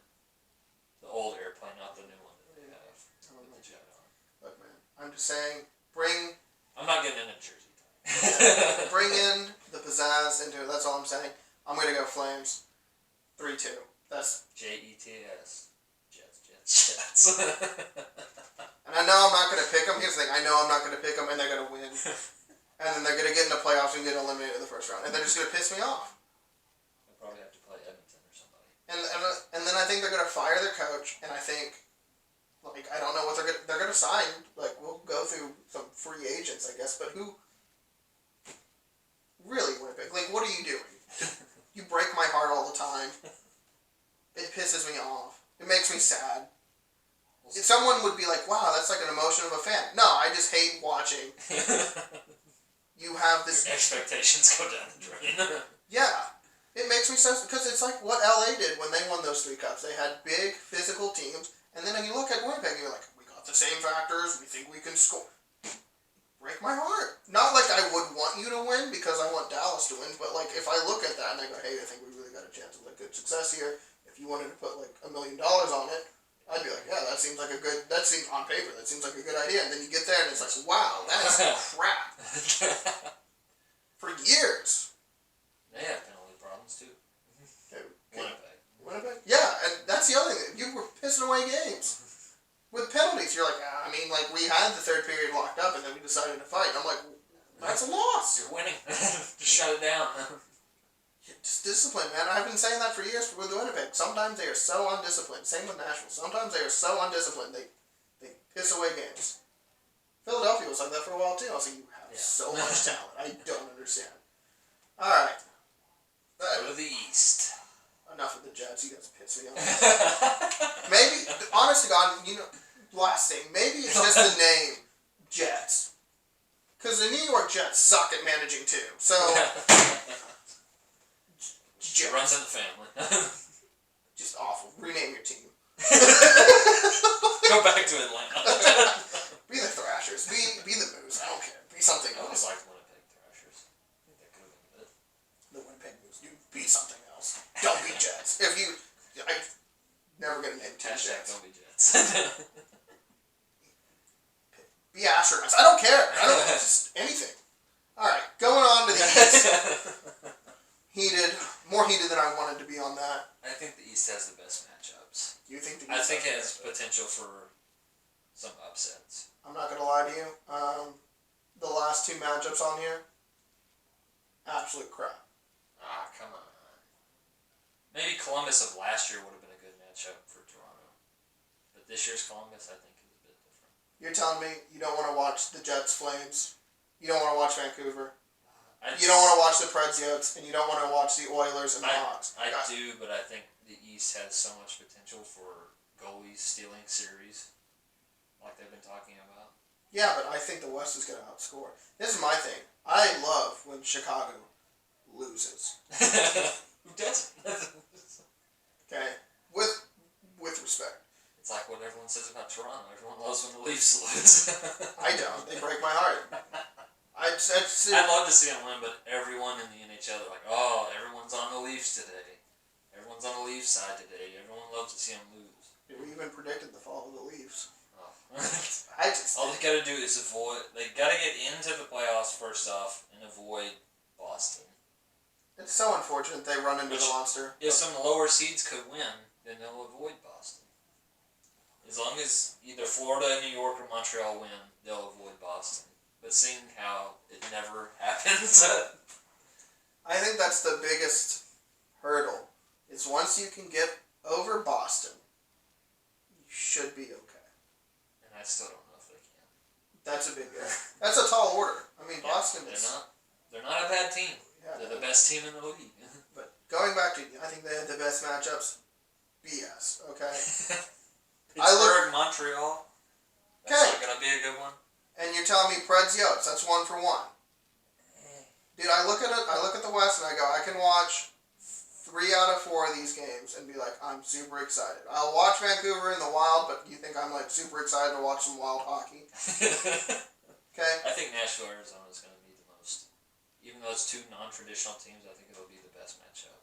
The old airplane, not the new one that they have with the jet on. Look, man, I'm just saying, bring I'm not getting into jersey time. bring in the pizzazz into it. That's all I'm saying. I'm gonna go Flames. 3-2. That's. Jets. Jets. And I know I'm not gonna pick them. Here's the thing. I know I'm not gonna pick them, and they're gonna win. And then they're gonna get into playoffs and get eliminated in the 1st round, and they're just gonna piss me off. They'll probably have to play Edmonton or somebody. And then I think they're gonna fire their coach, and I think, like, I don't know what they're gonna sign. Like, we'll go through some free agents, I guess, but who? Really, Winnipeg? Like, what are you doing? You break my heart all the time. It pisses me off. It makes me sad. If someone would be like, wow, that's like an emotion of a fan. No, I just hate watching. You have this. Expectations go down the drain. Yeah. It makes me so. Because it's like what LA did when they won those 3 cups. They had big physical teams. And then you look at Winnipeg and you're like, we got the same factors. We think we can score. Break my heart. Not like I would want you to win because I want Dallas to win. But like if I look at that and I go, hey, I think we really got a chance of like good success here. If you wanted to put like $1 million on it, I'd be like, yeah, that seems on paper, that seems like a good idea. And then you get there and it's like, wow, that is crap. For years. They have penalty problems too. Winnipeg. Yeah, and that's the other thing. You were pissing away games. With penalties, you're like, we had the 3rd period locked up and then we decided to fight. And I'm like, that's a loss. lost. You're winning. Just shut it down. Just discipline, man. I've been saying that for years with Winnipeg. Sometimes they are so undisciplined. Same with Nashville. Sometimes they are so undisciplined they piss away games. Philadelphia was like that for a while too. I was like, you have so much talent. I don't understand. All right. Go to the East. Enough of the Jets. You guys piss me off. Maybe, honest to God, last thing. Maybe it's just the name Jets. Because the New York Jets suck at managing too. So. It runs in the family. Just awful. Rename your team. Go back to Atlanta. Be the Thrashers. Be the Moose. I don't care. Be something I always else. liked Winnipeg Thrashers. I think that could have been good. The Winnipeg Moose. You be something else. Don't be Jets. If you, I never gonna name team Hashtag Jets. don't be Jets. Be astronauts. I don't care. I don't just anything. All right, going on to the East. More heated than I wanted to be on that. I think the East has the best matchups. You think the East? I think it has has potential for some upsets. I'm not gonna lie to you. The last two matchups on here, absolute crap. Ah, come on. Maybe Columbus of last year would have been a good matchup for Toronto. But this year's Columbus, I think, is a bit different. You're telling me you don't want to watch the Jets Flames? You don't want to watch Vancouver? You don't want to watch the Preds Yotes, and you don't want to watch the Oilers and the Hawks? I do, but I think the East has so much potential for goalies stealing series, like they've been talking about. Yeah, but I think the West is going to outscore. This is my thing. I love when Chicago loses. Who doesn't? Okay? With respect. It's like what everyone says about Toronto. Everyone loves when the Leafs lose. I don't. They break my heart. I'd love to see them win, but everyone in the NHL are like, oh, everyone's on the Leafs today. Everyone's on the Leafs side today. Everyone loves to see them lose. We even predicted the fall of the Leafs. Oh. All they gotta do is avoid. They gotta get into the playoffs first off and avoid Boston. It's so unfortunate they run into the monster. If some lower seeds could win, then they'll avoid Boston. As long as either Florida, New York, or Montreal win, they'll avoid Boston. But seeing how it never happens. I think that's the biggest hurdle. Is once you can get over Boston, you should be okay. And I still don't know if they can. That's a big That's a tall order. I mean, Boston is... They're not a bad team. Yeah, they're the best team in the league. But going back to, I think they had the best matchups. BS, okay? Pittsburgh, Montreal. That's not going to be a good one. And you're telling me Preds Yotes, that's 1 for 1. Dude, I look at it, I look at the West and I go, I can watch 3 out of 4 of these games and be like, I'm super excited. I'll watch Vancouver in the Wild, but you think I'm like super excited to watch some Wild hockey? Okay? I think Nashville, Arizona is going to be the most, even though it's 2 non-traditional teams, I think it'll be the best matchup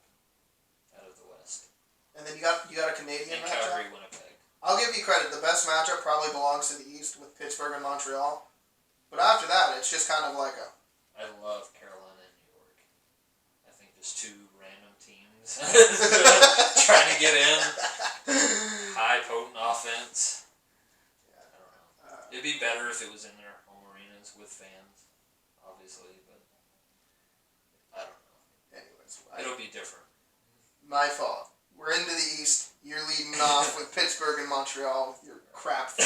out of the West. And then you got a Canadian matchup? Calgary, Winnipeg. I'll give you credit. The best matchup probably belongs to the East with Pittsburgh and Montreal. But after that, it's just kind of like a... I love Carolina and New York. I think just 2 random teams trying to get in. High, potent offense. Yeah. I don't know. It'd be better if it was in their home arenas with fans, obviously, but I don't know. Anyways. It'll be different. My fault. We're into the East. You're leading off with Pittsburgh and Montreal with your crap thing.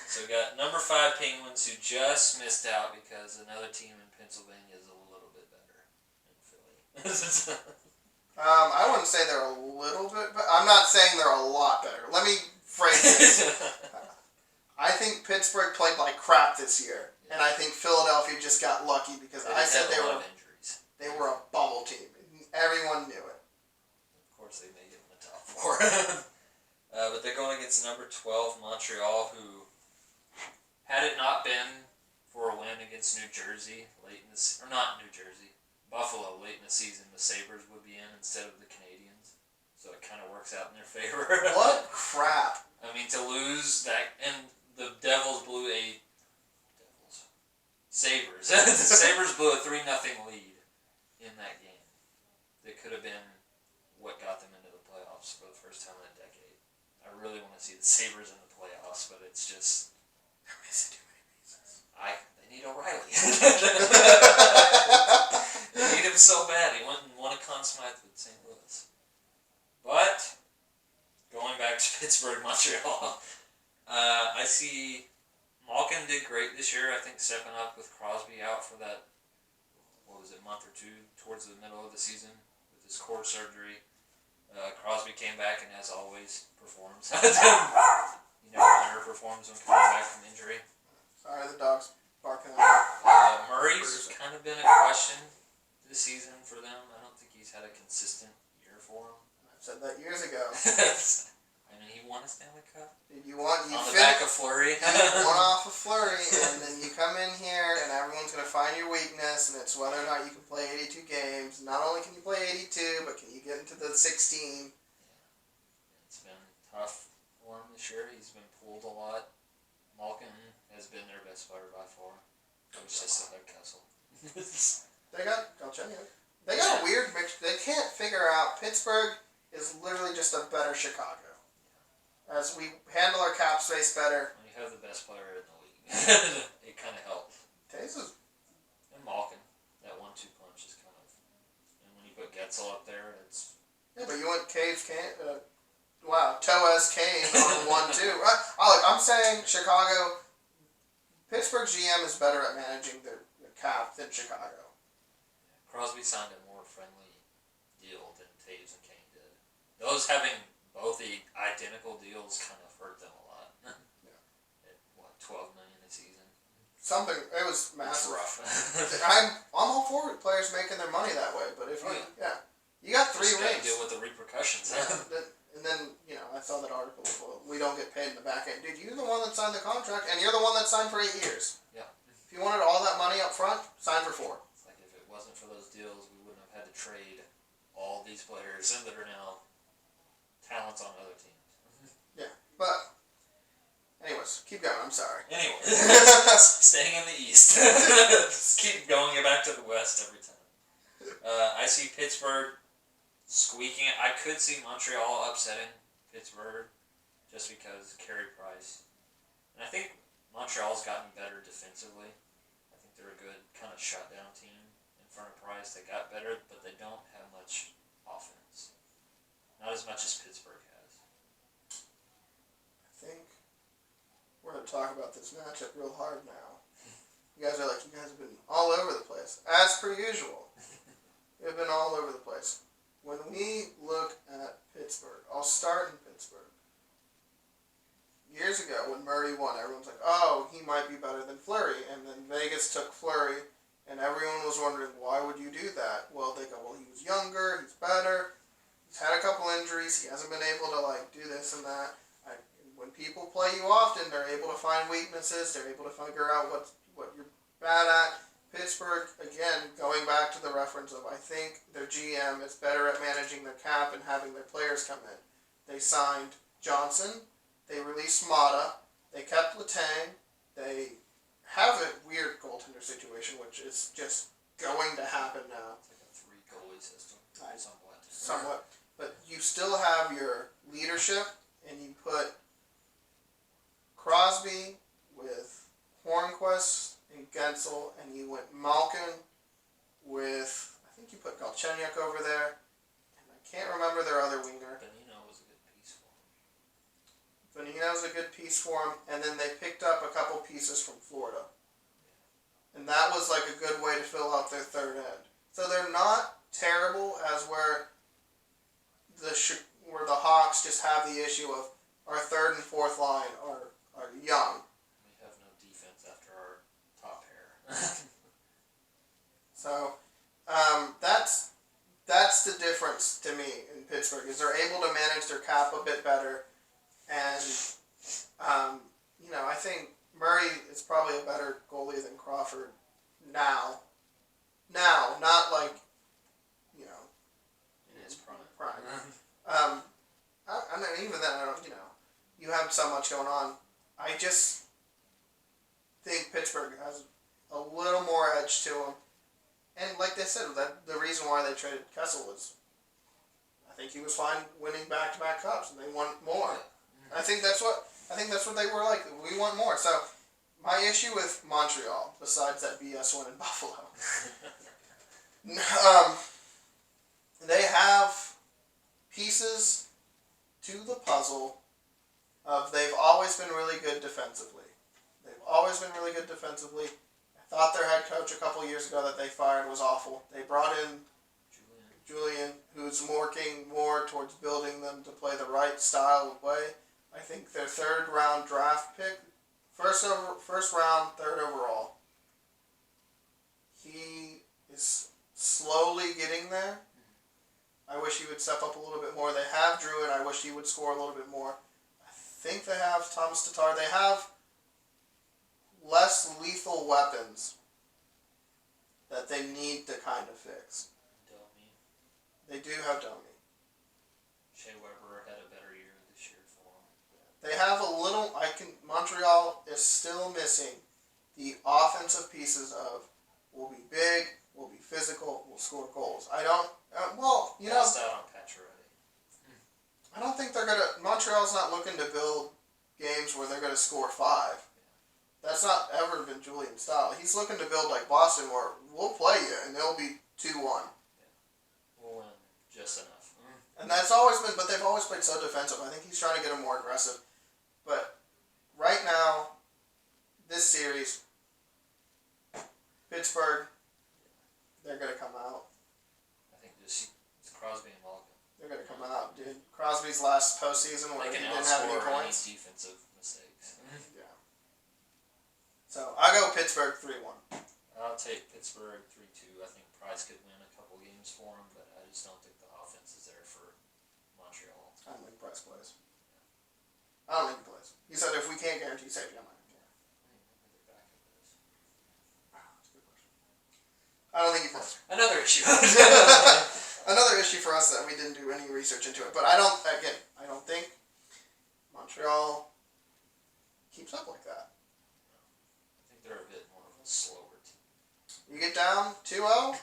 So we got number 5 Penguins who just missed out because another team in Pennsylvania is a little bit better than Philly. I wouldn't say they're a little bit, but I'm not saying they're a lot better. Let me phrase this. I think Pittsburgh played like crap this year, and I think Philadelphia just got lucky because I said they were a bubble team. Everyone knew it. Of course, they made it in the top 4. But they're going against number 12 Montreal, who, had it not been for a win against New Jersey late in the or not New Jersey, Buffalo late in the season, the Sabres would be in instead of the Canadians. So it kind of works out in their favor. What crap! I mean, to lose that, and the Devils blew a Sabres. The Sabres blew a 3-0 lead in that game. That could have been what got them into the playoffs for the first time in a decade. I really want to see the Sabres in the playoffs, but it's just... They're missing too many pieces. They need a Pittsburgh, Montreal. I see Malkin did great this year. I think stepping up with Crosby out for that, what was it, month or two towards the middle of the season with his core surgery. Crosby came back and, as always, performs. Never performs when coming back from injury. Sorry, the dog's barking. Murray's kind of been a question this season for them. I don't think he's had a consistent year for him. I've said that years ago. I mean, he won a Stanley Cup. You on the back of Fleury. One off of Fleury, and then you come in here, and everyone's going to find your weakness, and it's whether or not you can play 82 games. Not only can you play 82, but can you get into the 16? Yeah. It's been tough for him this year. He's been pulled a lot. Malkin has been their best player by far. I wish they still had Kessel. They got Galchenyuk. They got a weird mix. They can't figure out. Pittsburgh is literally just a better Chicago. As we handle our cap space better. When you have the best player in the league, it kind of helps. Taze is... And Malkin, that 1-2 punch is kind of... And when you put Getzel up there, it's... Yeah, but you went Toez Kane on 1-2. I'm saying Chicago... Pittsburgh's GM is better at managing their cap than Chicago. Crosby signed a more friendly deal than Taves and Kane did. Those having both the identical deals kind of hurt them a lot. Yeah. At, what, $12 million a season? Something, it was massive. It's rough. I'm all for players making their money that way, but if you, you got 3 rings. Deal with the repercussions. And then, I saw that article of, well, we don't get paid in the back end. Dude, you're the one that signed the contract, and you're the one that signed for 8 years. Yeah. If you wanted all that money up front, sign for 4. It's like if it wasn't for those deals, we wouldn't have had to trade all these players that are now talents on other teams. Yeah, but anyways, keep going. I'm sorry. Anyway, staying in the East. Keep going back to the West every time. I see Pittsburgh squeaking it. I could see Montreal upsetting Pittsburgh just because Carey Price. And I think Montreal's gotten better defensively. I think they're a good kind of shutdown team in front of Price. They got better, but they don't have much offense. Not as much as Pittsburgh has. I think we're going to talk about this matchup real hard now. You guys have been all over the place. As per usual. You've been all over the place. When we look at Pittsburgh, I'll start in Pittsburgh. Years ago, when Murray won, everyone's like, oh, he might be better than Fleury. And then Vegas took Fleury, and everyone was wondering, why would you do that? Well, they go, well, he was younger, he's better, he's had a couple injuries, he hasn't been able to, do this and that. When people play you often, they're able to find weaknesses, they're able to figure out what you're bad at. Pittsburgh, again, going back to the reference of, I think their GM is better at managing their cap and having their players come in. They signed Johnson, they released Mata, they kept Letang, they have a weird goaltender situation, which is just going to happen now. It's like a 3-goalie system. Somewhat. But you still have your leadership, and you put Crosby with Hornquist and Gensel, and you went Malkin with, I think you put Galchenyuk over there, and I can't remember their other winger. Bonino was a good piece for him. Bonino's a good piece for him, and then they picked up a couple pieces from Florida. And that was like a good way to fill out their third end. So they're not terrible as where the Hawks just have the issue of our third and fourth line are young. We have no defense after our top pair. So that's the difference to me in Pittsburgh, is they're able to manage their cap a bit better. And, I think Murray is probably a better goalie than Crawford now. Now, not like, in his prime. I mean, even then, I don't, you have so much going on. I just think Pittsburgh has a little more edge to them. And like they said, that the reason why they traded Kessel was, I think he was fine winning back-to-back cups, and they want more. I think that's what they were like. We want more. So my issue with Montreal, besides that BS win in Buffalo, they have pieces to the puzzle they've always been really good defensively. They've always been really good defensively. I thought their head coach a couple years ago that they fired was awful. They brought in Julian, who's working more towards building them to play the right style of play. I think their third round draft pick, first round, third overall. He is slowly getting there. I wish he would step up a little bit more. They have Drew, and I wish he would score a little bit more. I think they have Thomas Tatar. They have less lethal weapons that they need to kind of fix. Domi. They do have Domi. Shea Weber had a better year this year for him. They have a little. Montreal is still missing the offensive pieces of we'll be big, we'll be physical, we'll score goals. I don't. Lost out on Pacioretty. I don't think they're gonna. Montreal's not looking to build games where they're gonna score 5. That's not ever been Julian's style. He's looking to build like Boston, where we'll play you and it'll be 2-1. We'll win just enough. And that's always been, but they've always played so defensive. I think he's trying to get them more aggressive. But right now, this series, Pittsburgh, they're gonna come out. I think it's Crosby and Malkin. They're gonna come out, dude. Crosby's last postseason where They he can didn't have any outscore any points. defensive mistakes. Yeah. So I go Pittsburgh 3-1. I'll take Pittsburgh 3-2. I think Price could win a couple games for him, but I just don't think the offense is there for Montreal. I don't think Price plays. I don't think he plays. He said if we can't guarantee safety, I'm not going to care. They're back in this. That's a good question. I don't think he plays. Another issue. Another issue for us that we didn't do any research into it. But I don't think Montreal keeps up like that. I think they're a bit more of a slower team. You get down 2-0,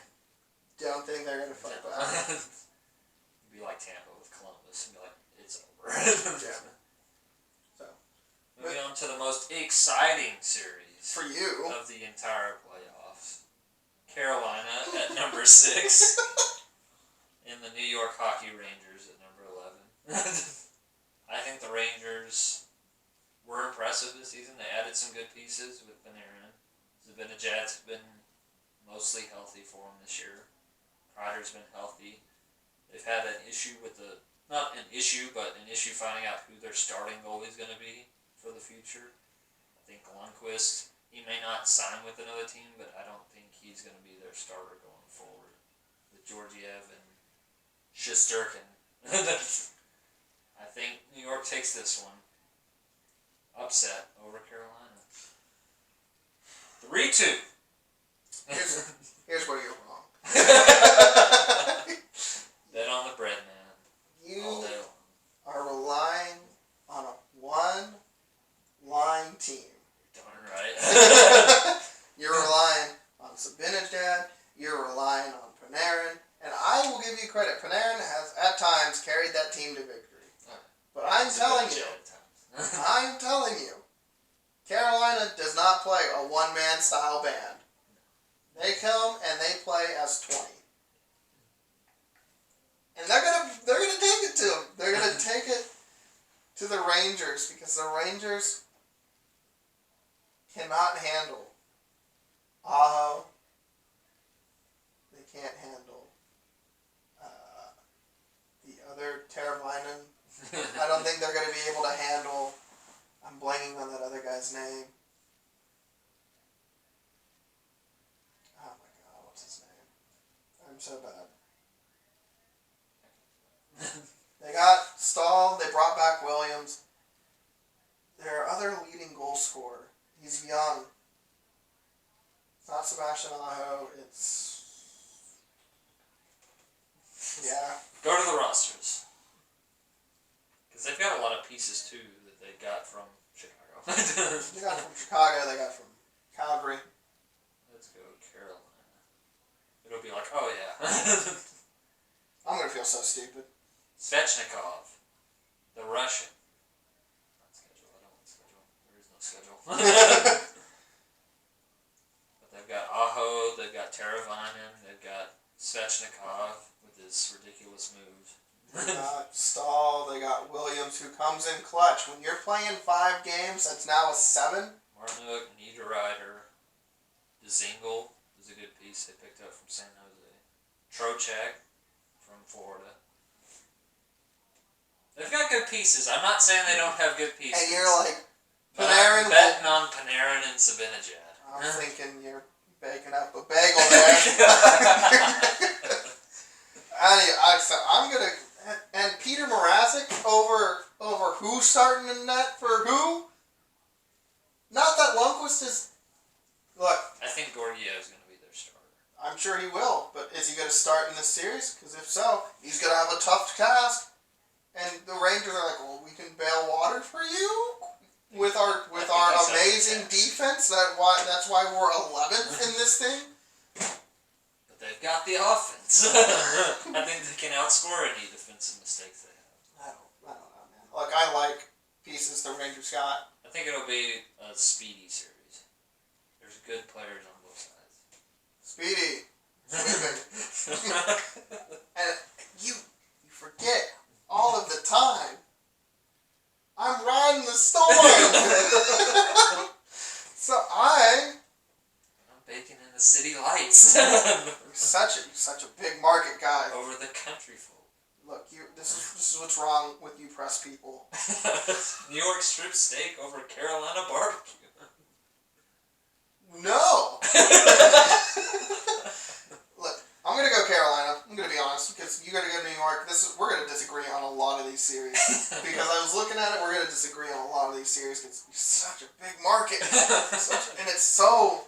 don't think they're going to fight back. It'd be like Tampa with Columbus and be like, it's over. Yeah. So, moving on to the most exciting series for you of the entire playoffs. Carolina at number 6. And the New York Hockey Rangers at number 11. I think the Rangers were impressive this season. They added some good pieces with Panarin. Zibanejad's been mostly healthy for them this year. Kreider's been healthy. They've had an issue with not an issue, but an issue finding out who their starting goalie is going to be for the future. I think Lundqvist, he may not sign with another team, but I don't think he's going to be their starter going forward. With Georgiev and Shesterkin. I think New York takes this one. Upset over Carolina. 3-2. here's where you're wrong. Bet on the bread, man. You all day long. are relying on a one-line team. Darn right. You're relying on Zibanejad. You're relying on Panarin. And I will give you credit. Panarin has, at times, carried that team to victory. But I'm telling you, Carolina does not play a one-man style band. They come and they play as 20. And they're gonna take it to them. They're gonna take it to the Rangers because the Rangers cannot handle Aho. They can't handle the other Teravainen. I don't think they're going to be able to handle. I'm blanking on that other guy's name. Oh my god, what's his name? I'm so bad. They got Stahl. They brought back Williams. Their other leading goal scorer. He's young. It's not Sebastian Aho. It's Go to the rosters. Because they've got a lot of pieces, too, that they got from Chicago. They got from Chicago. They got from Calgary. Let's go Carolina. It'll be like, oh, yeah. I'm going to feel so stupid. Svechnikov, the Russian. Not schedule. I don't want schedule. There is no schedule. But they've got Aho, they've got Teravainen, they've got Svechnikov with his ridiculous moves. They got Stahl. They got Williams, who comes in clutch. When you're playing 5 games, that's now a 7. Martinook, Niederreiter, Dzingel is a good piece they picked up from San Jose. Trocheck from Florida. They've got good pieces. I'm not saying they don't have good pieces. And you're like, Panarin. I'm betting on Panarin and Zibanejad. I'm thinking you're baking up a bagel there. So I'm gonna and Peter Mrazek over who's starting in net for who? Not that Lundqvist is. Look, I think Gorgiev is going to be their starter. I'm sure he will, but is he going to start in this series? Because if so, he's going to have a tough task. And the Rangers are like, well, we can bail water for you with our amazing defense. That's why we're 11th in this thing. But they've got the offense. I think they can outscore any defensive mistakes they have. I don't know, man. Look, I like pieces the Rangers got. I think it'll be a speedy series. There's good players on both sides. Speedy. And you forget all of the time. I'm riding the storm. So I'm baking in the city lights. such a big market guy. Over the country folk. Look, this is what's wrong with you press people. New York strip steak over Carolina barbecue. No. Look, I'm gonna go Carolina. I'm gonna be honest because you gotta go New York. We're gonna disagree on a lot of these series because I was looking at it. We're gonna disagree on a lot of these series because it's such a big market, and it's so.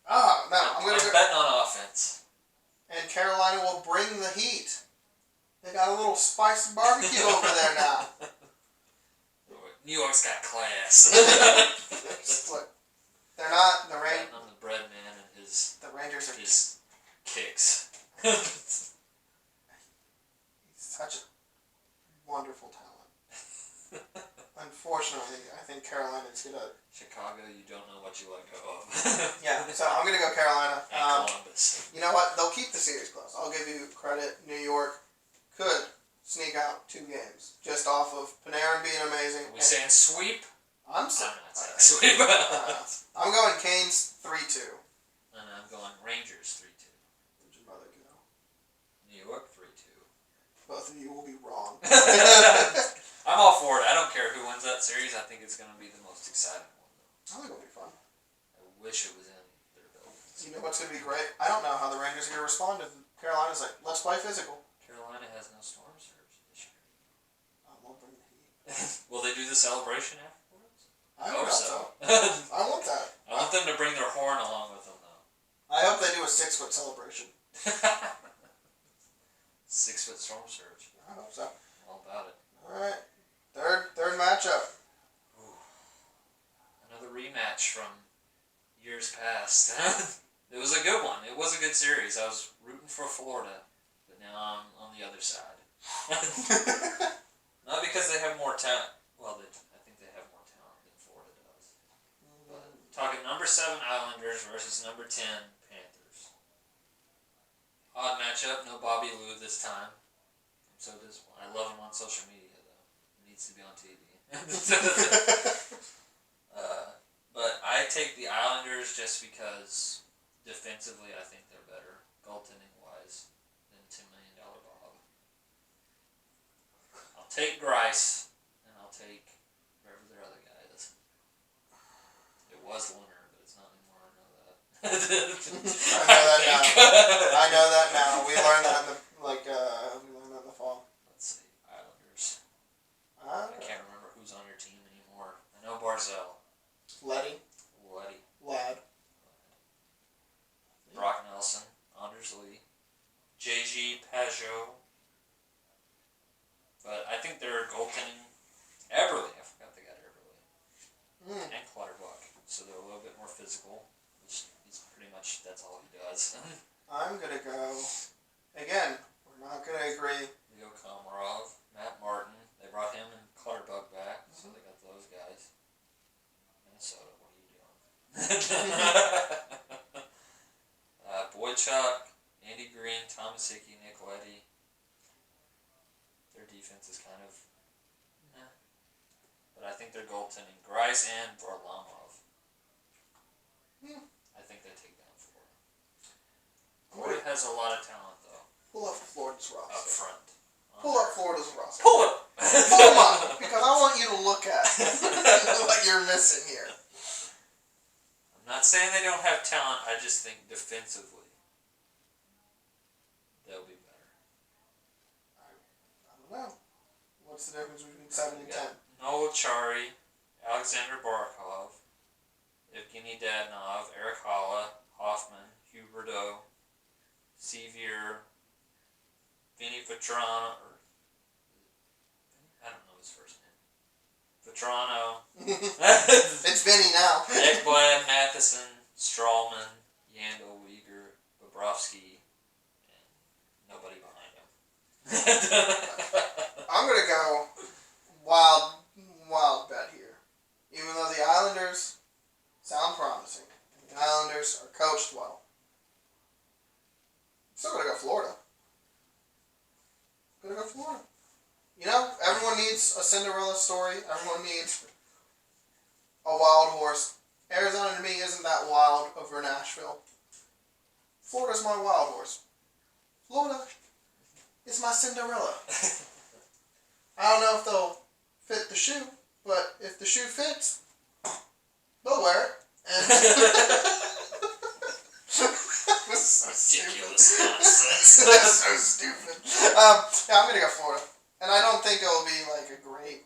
No, I'm betting on offense. And Carolina will bring the heat. They got a little spicy barbecue over there now. New York's got class. Look, they're not the Rangers. On the bread man and the Rangers are his kicks. He's such a wonderful talent. Unfortunately, I think Carolina's gonna. Chicago, you don't know what you let go of. Yeah, so I'm gonna go Carolina. And Columbus. You know what? They'll keep the series close. I'll give you credit. New York could sneak out 2 games just off of Panarin being amazing. Are we saying sweep? I'm not saying sweep. I'm going Canes 3-2. And I'm going Rangers 3-2. Where'd your mother go? New York 3-2. Both of you will be wrong. I'm all for it. I don't care who wins that series. I think it's going to be the most exciting one. I think it'll be fun. I wish it was in their buildings. You know what's going to be great? I don't know how the Rangers are going to respond if Carolina's like, let's play physical. Carolina has no storm surge this year. I won't bring the heat. Will they do the celebration afterwards? I hope so. I want that. I want them to bring their horn along with them, though. I hope they do a 6-foot celebration. 6-foot storm surge. I hope so. All about it. Alright. Third matchup. Ooh. Another rematch from years past. It was a good one. It was a good series. I was rooting for Florida, but now I'm on the other side. Not because they have more talent. Well, I think they have more talent than Florida does. But talking number 7 Islanders versus number 10 Panthers. Odd matchup. No Bobby Lou this time. I'm so disappointed. I love him on social media, though. He needs to be on TV. But I take the Islanders just because defensively I think they're better, goaltending-wise, than $10 million Bob. I'll take Grice, and I'll take whoever their other guy is. It was Leonard, but it's not anymore. I know that. I know that now. We learned that in the fall. Let's see, Islanders. I can't remember who's on your team anymore. I know Barzell. Letty. Lad. Brock Nelson. Anders Lee. J.G. Pajot. But I think they're goaltending. Eberle. I forgot they got Eberle. And Clutterbuck. So they're a little bit more physical. Which he's pretty much, that's all he does. I'm going to go. Again, we're not going to agree. Leo Komarov. Matt Martin. They brought him and Clutterbuck back. So they got those guys. Minnesota, what are you doing? Boychuk, Andy Green, Thomas Hickey, Nick Leddy. defense is kind of, but I think they're goaltending Grice and Varlamov. I think they take down Florida. Florida has a lot of talent though. Pull up Florida's roster. Up front. Pull up Florida's roster. Pull it. Pull them up because I want you to look at what you're missing here. I'm not saying they don't have talent. I just think defensively they'll be better. I don't know. What's the difference between 7 and 10? Noel Chari, Alexander Barkov, Evgeny Dadonov, Eric Holla, Hoffman, Huberdeau, Sevier, Vinny Vetrano, I don't know his first name. Vetrano. It's Vinny now. Ekblad, Matheson, Strawman, Yandel, Uyghur, Bobrovsky, and nobody behind him. I'm going to go wild bet here. Even though the Islanders sound promising, and the Islanders are coached well, I'm still going to go Florida. I'm going to go Florida. You know, everyone needs a Cinderella story. Everyone needs a wild horse. Arizona to me isn't that wild over Nashville. Florida's my wild horse. Florida is my Cinderella. I don't know if they'll fit the shoe, but if the shoe fits, they'll wear it. And that's so Ridiculous stupid. nonsense. That's so stupid. Yeah, I'm gonna go Florida, and I don't think it'll be like a great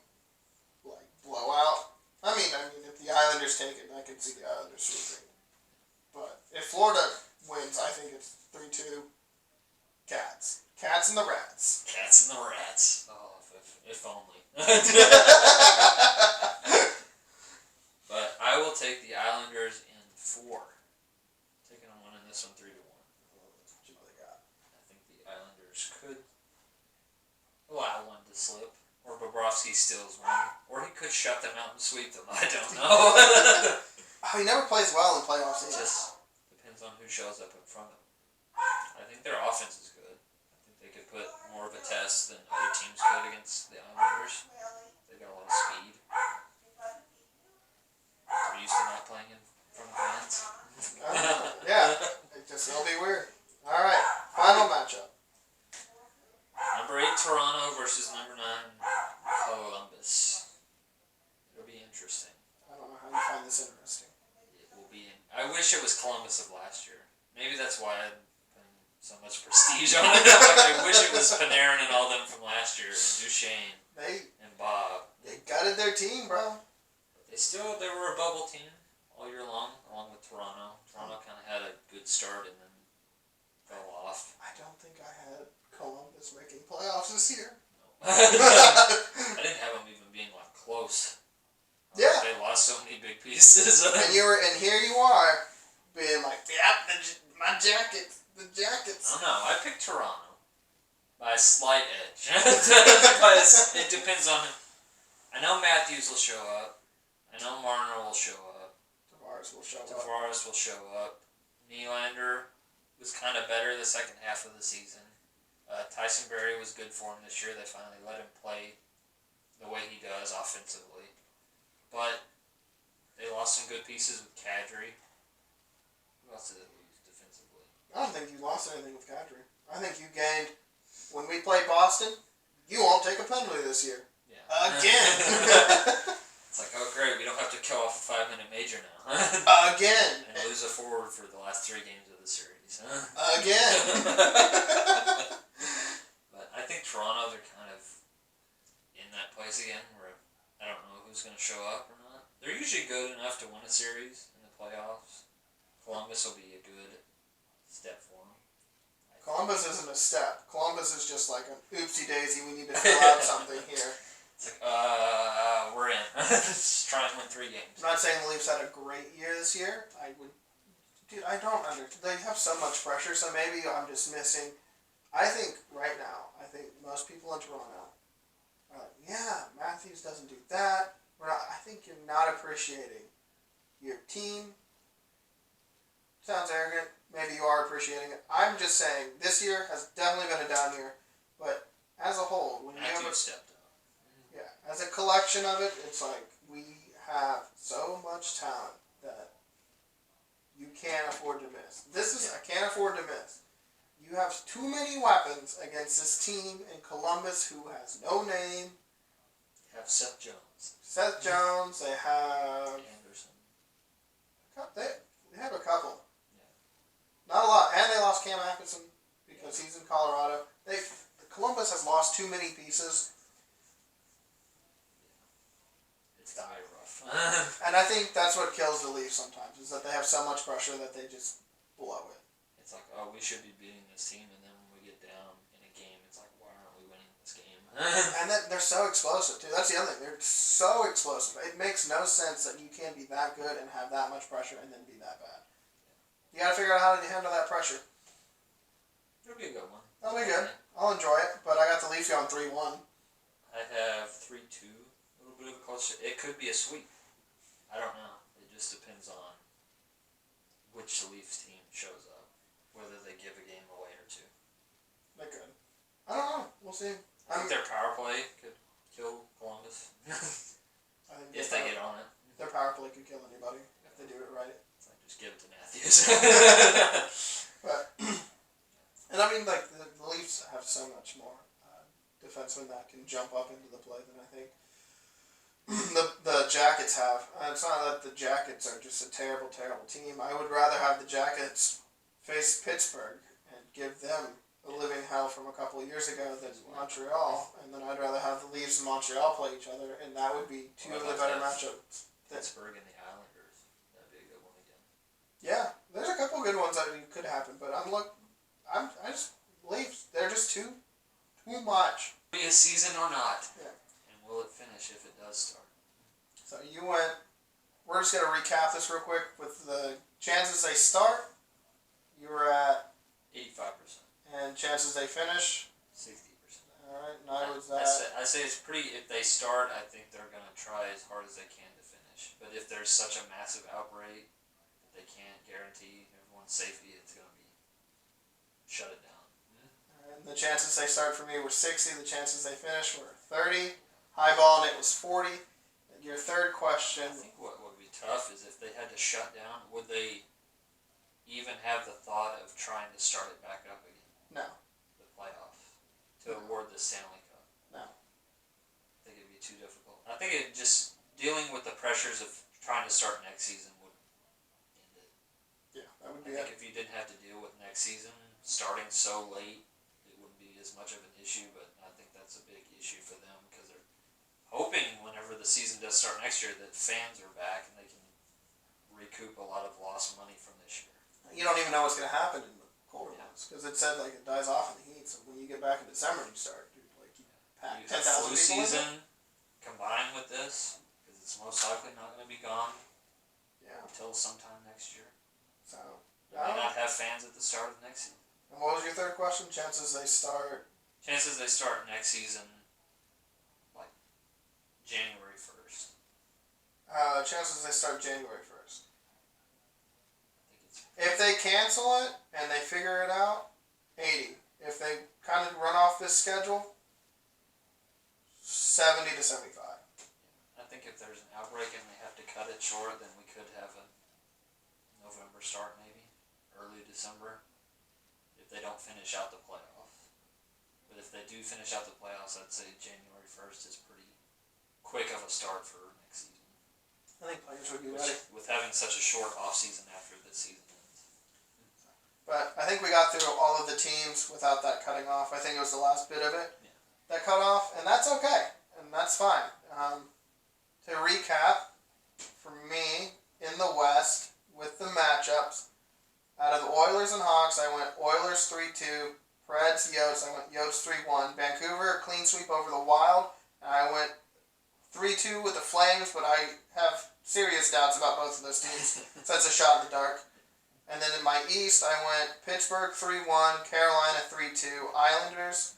blowout. I mean, if the Islanders take it, I can see the Islanders sweeping. But if Florida wins, I think it's 3-2. Cats. Cats and the Rats. Cats and the Rats. Oh, if only. But I will take the Islanders in 4. Taking them winning this one 3-1. That's what you really got. I think the Islanders could allow one to slip. Or Bobrovsky steals one. Or he could shut them out and sweep them. I don't know. He never plays well in playoffs It either. just depends on who shows up in front of him. I think their offense is good. I think they could put more of a test than other teams could against the Islanders. They got a lot of speed. They're used to not playing in front of fans. Yeah, it'll be weird. All right, final matchup. Number 8 Toronto versus number 9 Columbus. It'll be interesting. I don't know how you find this interesting. It will be. I wish it was Columbus of last year. Maybe that's why I'm putting so much prestige on it. Like, I wish it was Panarin and all them from last year, and Duchesne and Bob. They gutted their team, bro. But they were a bubble team all year long, along with Toronto. Toronto kind of had a good start and then fell off. I don't think I had Columbus making playoffs this year. No. I didn't have them even being like close. Yeah. They lost so many big pieces. And here you are, being like, yeah, my Jackets, the Jackets. I don't know. I picked Toronto by a slight edge. Because it depends on. I know Matthews will show up. I know Marner will show up. Tavares will show up. Tavares will show up. Nylander was kind of better the second half of the season. Tyson Berry was good for him this year. They finally let him play the way he does offensively. But they lost some good pieces with Kadri. Who else did they lose defensively? I don't think you lost anything with Kadri. I think you gained. When we play Boston, you won't take a penalty this year. Yeah. Again. It's like, oh great, we don't have to kill off a 5-minute major now. Again. And lose a forward for the last 3 games of the series. Again. But I think Toronto, they're kind of in that place again where I don't know who's going to show up or not. They're usually good enough to win a series in the playoffs. Columbus will be a good step for them. Columbus isn't a step. Columbus is just like an oopsie daisy. We need to fill out something here. It's like, we're in. Just try and win 3 games. I'm not saying the Leafs had a great year this year. I don't understand. They have so much pressure, so maybe I'm just missing. I think right now, most people in Toronto are like, yeah, Matthews doesn't do that. I think you're not appreciating your team. Sounds arrogant. Maybe you are appreciating it. I'm just saying, this year has definitely been a down year, but as a whole, when you have Matthews stepped up. yeah, as a collection of it, it's like we have so much talent that you can't afford to miss. This is I can't afford to miss. You have too many weapons against this team in Columbus who has no name. They have Seth Jones. Seth Jones. They have Anderson. They have a couple. Yeah. Not a lot, and they lost Cam Atkinson because he's in Colorado. Columbus has lost too many pieces. It's dire rough. And I think that's what kills the Leafs sometimes, is that they have so much pressure that they just blow it. It's like, oh, we should be beating this team, and then when we get down in a game, it's like, why aren't we winning this game? And then they're so explosive, too. That's the other thing. They're so explosive. It makes no sense that you can be that good and have that much pressure and then be that bad. You gotta figure out how to handle that pressure. It'll be a good one. That'll be good. I'll enjoy it, but I got the Leafs going 3-1. I have 3-2. A little bit of a close. It could be a sweep. I don't know. It just depends on which Leafs team shows up, whether they give a game away or two. They could. I don't know. We'll see. I think their power play could kill Columbus. I think if they get on it. Their power play could kill anybody if they do it right. It's like, just give it to Matthews. But, and I mean, like, the Leafs have so much more defensemen that can jump up into the play than I think the Jackets have. It's not that the Jackets are just a terrible, terrible team. I would rather have the Jackets face Pittsburgh and give them a living hell from a couple of years ago than Montreal, and then I'd rather have the Leafs and Montreal play each other, and that would be two of the better matchups. Pittsburgh and the Islanders. That'd be a good one again. Yeah, there's a couple good ones that could happen, but Leafs. They're just too much. Be a season or not? Yeah. And will it finish if it does start? So you went. We're just gonna recap this real quick with the chances they start. You were at 85%. and chances they finish. 60%. All right, and I was I at. say it's pretty. If they start, I think they're gonna try as hard as they can to finish. But if there's such a massive outbreak that they can't guarantee everyone's safety, it's gonna be shut it down. And the chances they start for me were 60. The chances they finish were 30. Highballing it was 40. Your third question. I think what would be tough is if they had to shut down, would they even have the thought of trying to start it back up again? No. The playoffs to award the Stanley Cup. No. I think it'd be too difficult. I think it just dealing with the pressures of trying to start next season would end it. Yeah, that would be I think if you didn't have to deal with next season starting so late, it wouldn't be as much of an issue. But I think that's a big issue for them because they're hoping whenever the season does start next year that fans are back and they can recoup a lot of lost money from this year. You don't even know what's going to happen in the colder months because it said like it dies off in the heat. So when you get back in December, you start like you pack You 10,000 have flu people season combined with this because it's most likely not going to be gone until sometime next year. So They may not have fans at the start of next season. And what was your third question? Chances they start. Chances they start next season, like January 1st. Chances they start January 1st. I think it's. If they cancel it and they figure it out, 80. If they kind of run off this schedule, 70 to 75. I think if there's an outbreak and they have to cut it short, then we could have a November start maybe, early December, if they don't finish out the playoffs. But if they do finish out the playoffs, I'd say January 1st is pretty quick of a start for next season. I think players would be ready. With having such a short off season after this season ends. But I think we got through all of the teams without that cutting off. I think it was the last bit of it that cut off, and that's okay, and that's fine. To recap, for me, in the West, with the matchups, out of the Oilers and Hawks, I went Oilers 3-2, Preds, Yotes, I went Yotes 3-1. Vancouver, clean sweep over the Wild, and I went 3-2 with the Flames, but I have serious doubts about both of those teams, so that's a shot in the dark. And then in my East, I went Pittsburgh 3-1, Carolina 3-2, Islanders.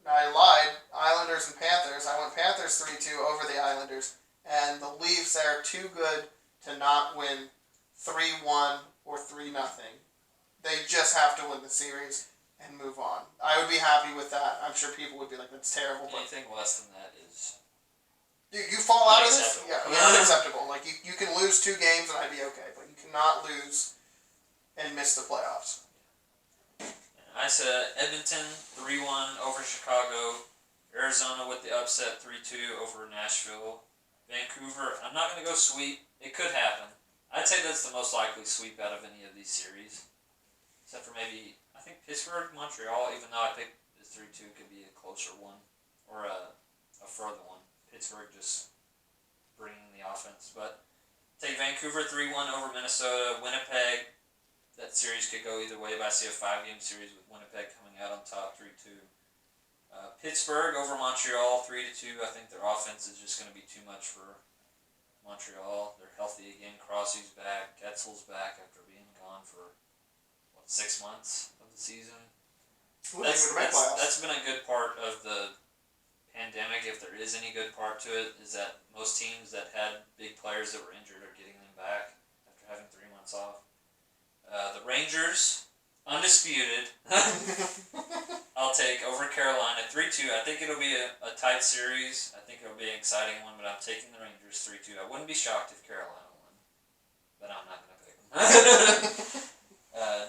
I lied, Islanders and Panthers. I went Panthers 3-2 over the Islanders. And the Leafs are too good to not win 3-1 or 3-0. They just have to win the series. and move on. I would be happy with that. I'm sure people would be like, that's terrible, but Anything less than that is you fall out of this? unacceptable. Yeah, unacceptable. Like, you can lose 2 games and I'd be okay, but you cannot lose and miss the playoffs. I said Edmonton 3-1 over Chicago. Arizona with the upset 3-2 over Nashville. Vancouver, I'm not going to go sweep. It could happen. I'd say that's the most likely sweep out of any of these series. Except for maybe, I think Pittsburgh, Montreal, even though I think the 3-2 could be a closer one. Or a further one. Pittsburgh just bringing the offense. But take Vancouver 3-1 over Minnesota. Winnipeg, that series could go either way, but I see a 5-game series with Winnipeg coming out on top 3-2. Pittsburgh over Montreal 3-2. I think their offense is just going to be too much for Montreal. They're healthy again. Crosby's back. Getzel's back after being gone for 6 months of the season. That's been a good part of the pandemic, if there is any good part to it, is that most teams that had big players that were injured are getting them back after having 3 months off. The Rangers, undisputed, I'll take over Carolina 3-2. I think it'll be a tight series. I think it'll be an exciting one, but I'm taking the Rangers 3-2. I wouldn't be shocked if Carolina won, but I'm not going to pick them.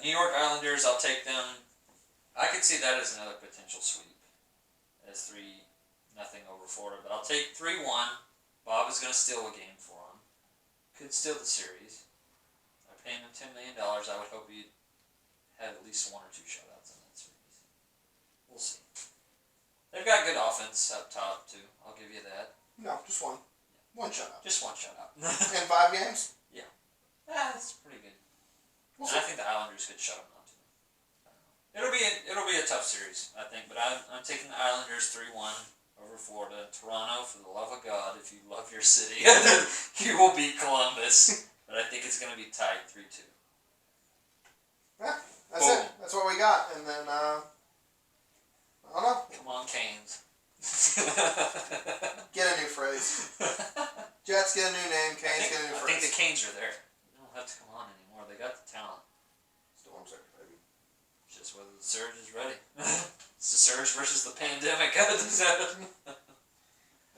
New York Islanders, I'll take them. I could see that as another potential sweep, as 3-0 over Florida, but I'll take 3-1. Bob is going to steal a game for him. Could steal the series. I'm paying him $10 million. I would hope he'd have at least 1 or 2 shutouts in that series. We'll see. They've got good offense up top, too. I'll give you that. No, just 1. 1 shutout. Just 1 shutout. In 5 games? Yeah. That's pretty good. We'll I think the Islanders could shut them out, too. It'll be a tough series, I think, but I'm taking the Islanders 3-1 over Florida. Toronto, for the love of God, if you love your city, you will beat Columbus. But I think it's going to be tied 3-2. Yeah, that's it. That's what we got. And then, I don't know. Come on, Canes. Get a new phrase. Jets get a new name. Canes get a new phrase. I think the Canes are there. They don't have to come on anymore. They got the talent. Storm Surge, baby. It's just whether the Surge is ready. It's the Surge versus the pandemic. They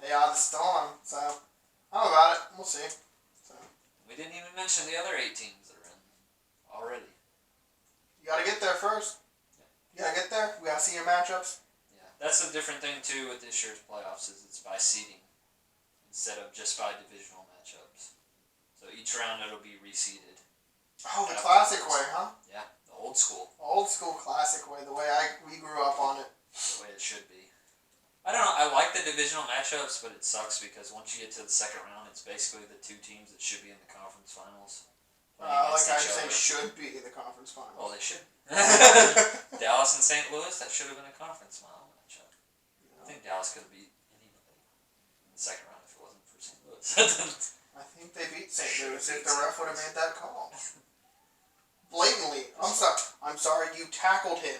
are the Storm. So, I'm about it. We'll see. So, we didn't even mention the other 8 teams that are in already. you gotta get there first. You gotta get there. We gotta see your matchups. Yeah, that's the different thing too with this year's playoffs is it's by seeding instead of just by divisional matchups. So each round it'll be reseeded. Oh, the classic way, huh? Yeah, the old school. Old school classic way, the way we grew up on it. The way it should be. I don't know, I like the divisional matchups, but it sucks because once you get to the second round, it's basically the 2 teams that should be in the conference finals. Like I say, should be the conference finals. Well, they should. Dallas and St. Louis, that should have been a conference final matchup. I think Dallas could have beat anybody in the second round if it wasn't for St. Louis. I think they beat St. Louis if the ref would have made that call. Blatantly. I'm sorry you tackled him.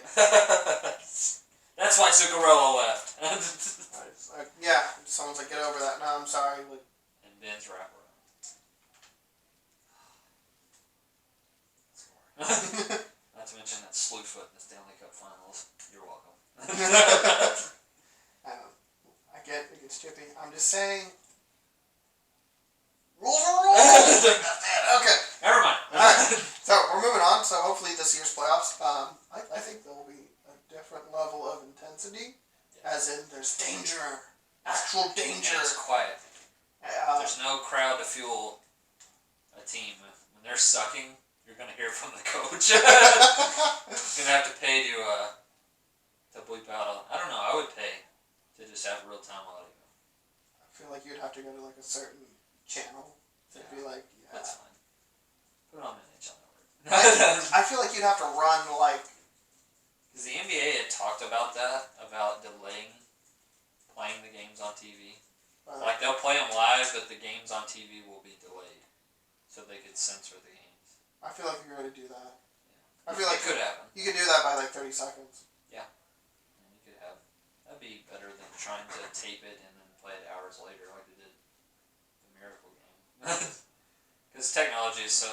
That's why Zuccarello left. Yeah, someone's like, get over that. No, I'm sorry. Like, and Ben's wraparound. Not to mention that slew foot in the Stanley Cup Finals. You're welcome. I don't know. I get it gets chippy. I'm just saying. Rules are rules! Okay. Never mind. Alright. So, we're moving on. So, hopefully this year's playoffs, I think there will be a different level of intensity. Yeah. As in, there's danger. Actual danger. And it's quiet. There's no crowd to fuel a team. When they're sucking, you're going to hear from the coach. You're going to have to pay to bleep out. I don't know. I would pay to just have real-time audio. I feel like you'd have to go to like a certain channel to be like, yeah. That's fine. Put it on the NHL network. I feel like you'd have to run like... Because the NBA had talked about that, about delaying playing the games on TV. Like they'll play them live, but the games on TV will be delayed. So they could censor the games. I feel like you're going to do that. Yeah. I feel like it could happen. You could do that by like 30 seconds. Yeah. And you could have... That'd be better than trying to tape it and then play it hours later like they did the Miracle game. Because technology is so...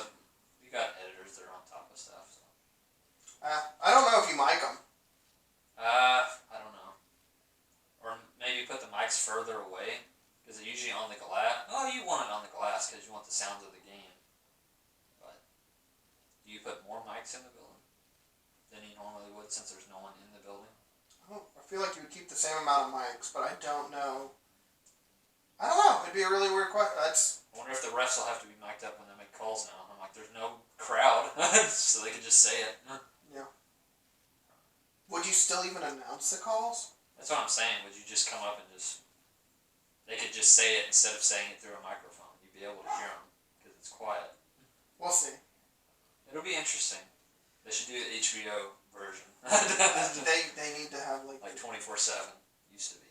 You got editors that are on top of stuff. So. I don't know if you mic them. the sounds of the game. But do you put more mics in the building than you normally would since there's no one in the building? I feel like you would keep the same amount of mics, but I don't know. I don't know. It'd be a really weird question. I wonder if the refs will have to be mic'd up when they make calls now. I'm like, there's no crowd, so they could just say it. Yeah. Would you still even announce the calls? That's what I'm saying. Would you just come up and just... They could just say it instead of saying it through a microphone. You'd be able to hear them because it's quiet. We'll see. It'll be interesting. They should do the HBO version. they need to have like 24/7 used to be.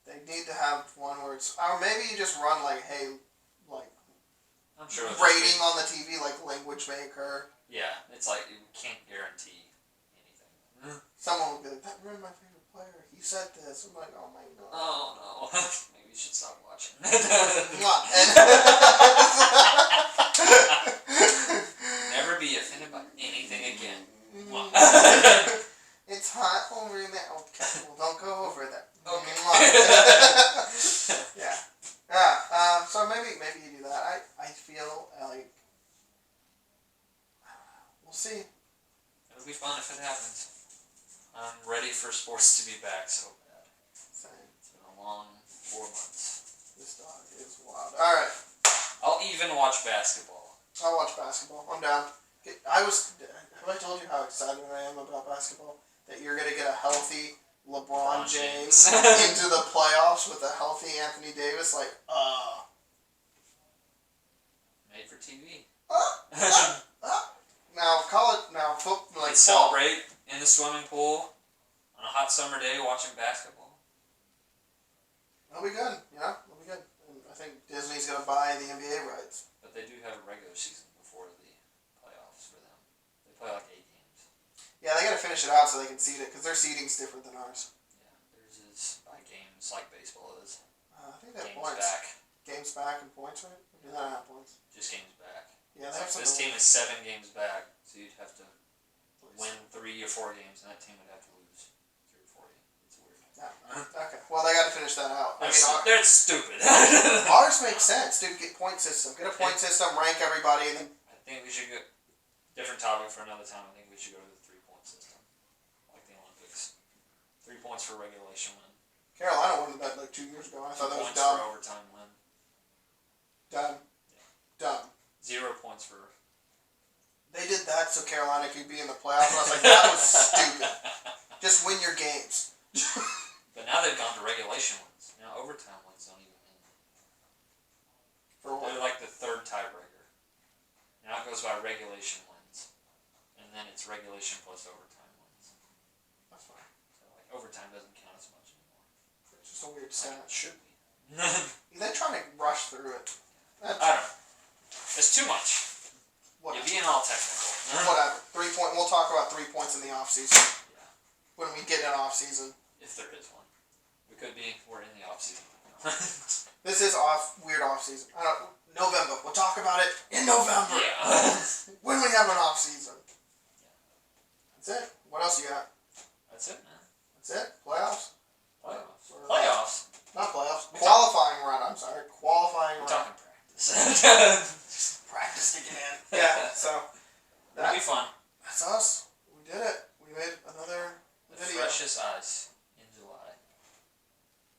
They need to have one where it's, or maybe you just run like, hey, like, I'm sure rating on the TV, like language may occur. Yeah, it's like you can't guarantee anything. Someone will be like, that ruined my favorite player. He said this. I'm like, oh my god. Oh no. Maybe you should stop watching. Never be offended by anything again. It's hot over there. Okay, well, don't go over there. Okay. Yeah. Yeah. So maybe you do that. I feel like we'll see. It'll be fun if it happens. I'm ready for sports to be back so bad. Same. It's been a long 4 months. This dog is wild. All right. I'll even watch basketball. I'll watch basketball. I'm down. Have I told you how excited I am about basketball? That you're gonna get a healthy LeBron James into the playoffs with a healthy Anthony Davis, like, Made for TV. Now football, like, celebrate in the swimming pool on a hot summer day watching basketball. That'll be good, it'll be good. And I think Disney's gonna buy the NBA rights. But they do have a regular season before the playoffs for them. They play like 8 games. Yeah, they gotta finish it out so they can seed it, because their seeding's different than ours. Yeah, theirs is by games like baseball is. I think they have Games points. back. Games back and points, right? Or do they not have points? Just games back. Yeah, they have So this something. team is 7 games back, so you'd have to win 3 or 4 games, and that team would have to lose 3 or 4 games. It's weird. Yeah. Okay. Well, they got to finish that out. They're stupid. Ours makes sense, dude. Get point system. Get a point system. Rank everybody, and then. I think we should go. Different topic for another time. I think we should go to the 3-point system, like the Olympics. 3 points for regulation win. Carolina won that like 2 years ago. I thought that was 2 points dumb. for overtime win. Dumb. Yeah. Dumb. 0 points for. They did that so Carolina could be in the playoffs. And I was like, that was stupid. Just win your games. But now they've gone to regulation wins. Now overtime wins don't even mean. For what? They're like the 3rd tiebreaker. Now it goes by regulation wins, and then it's regulation plus overtime wins. That's fine. So like overtime doesn't count as much anymore. It's just a weird Like stat. it should be. They're trying to rush through it. I don't know. It's too much. Whatever. You're being all technical. Whatever. 3 point. We'll talk about 3 points in the off season. Yeah. When we get an off season. If there is one. We could be. We're in the off season. This is weird off season. November. We'll talk about it in November. Yeah. When we have an off season. Yeah. That's it. What else you got? That's it, man. That's it. Playoffs. Playoffs. Not playoffs. Qualifying run. I'm sorry. Qualifying We're run. talking practice. Practiced again. Yeah. So. That'll be fun. That's us. We did it. We made another The video. freshest ice.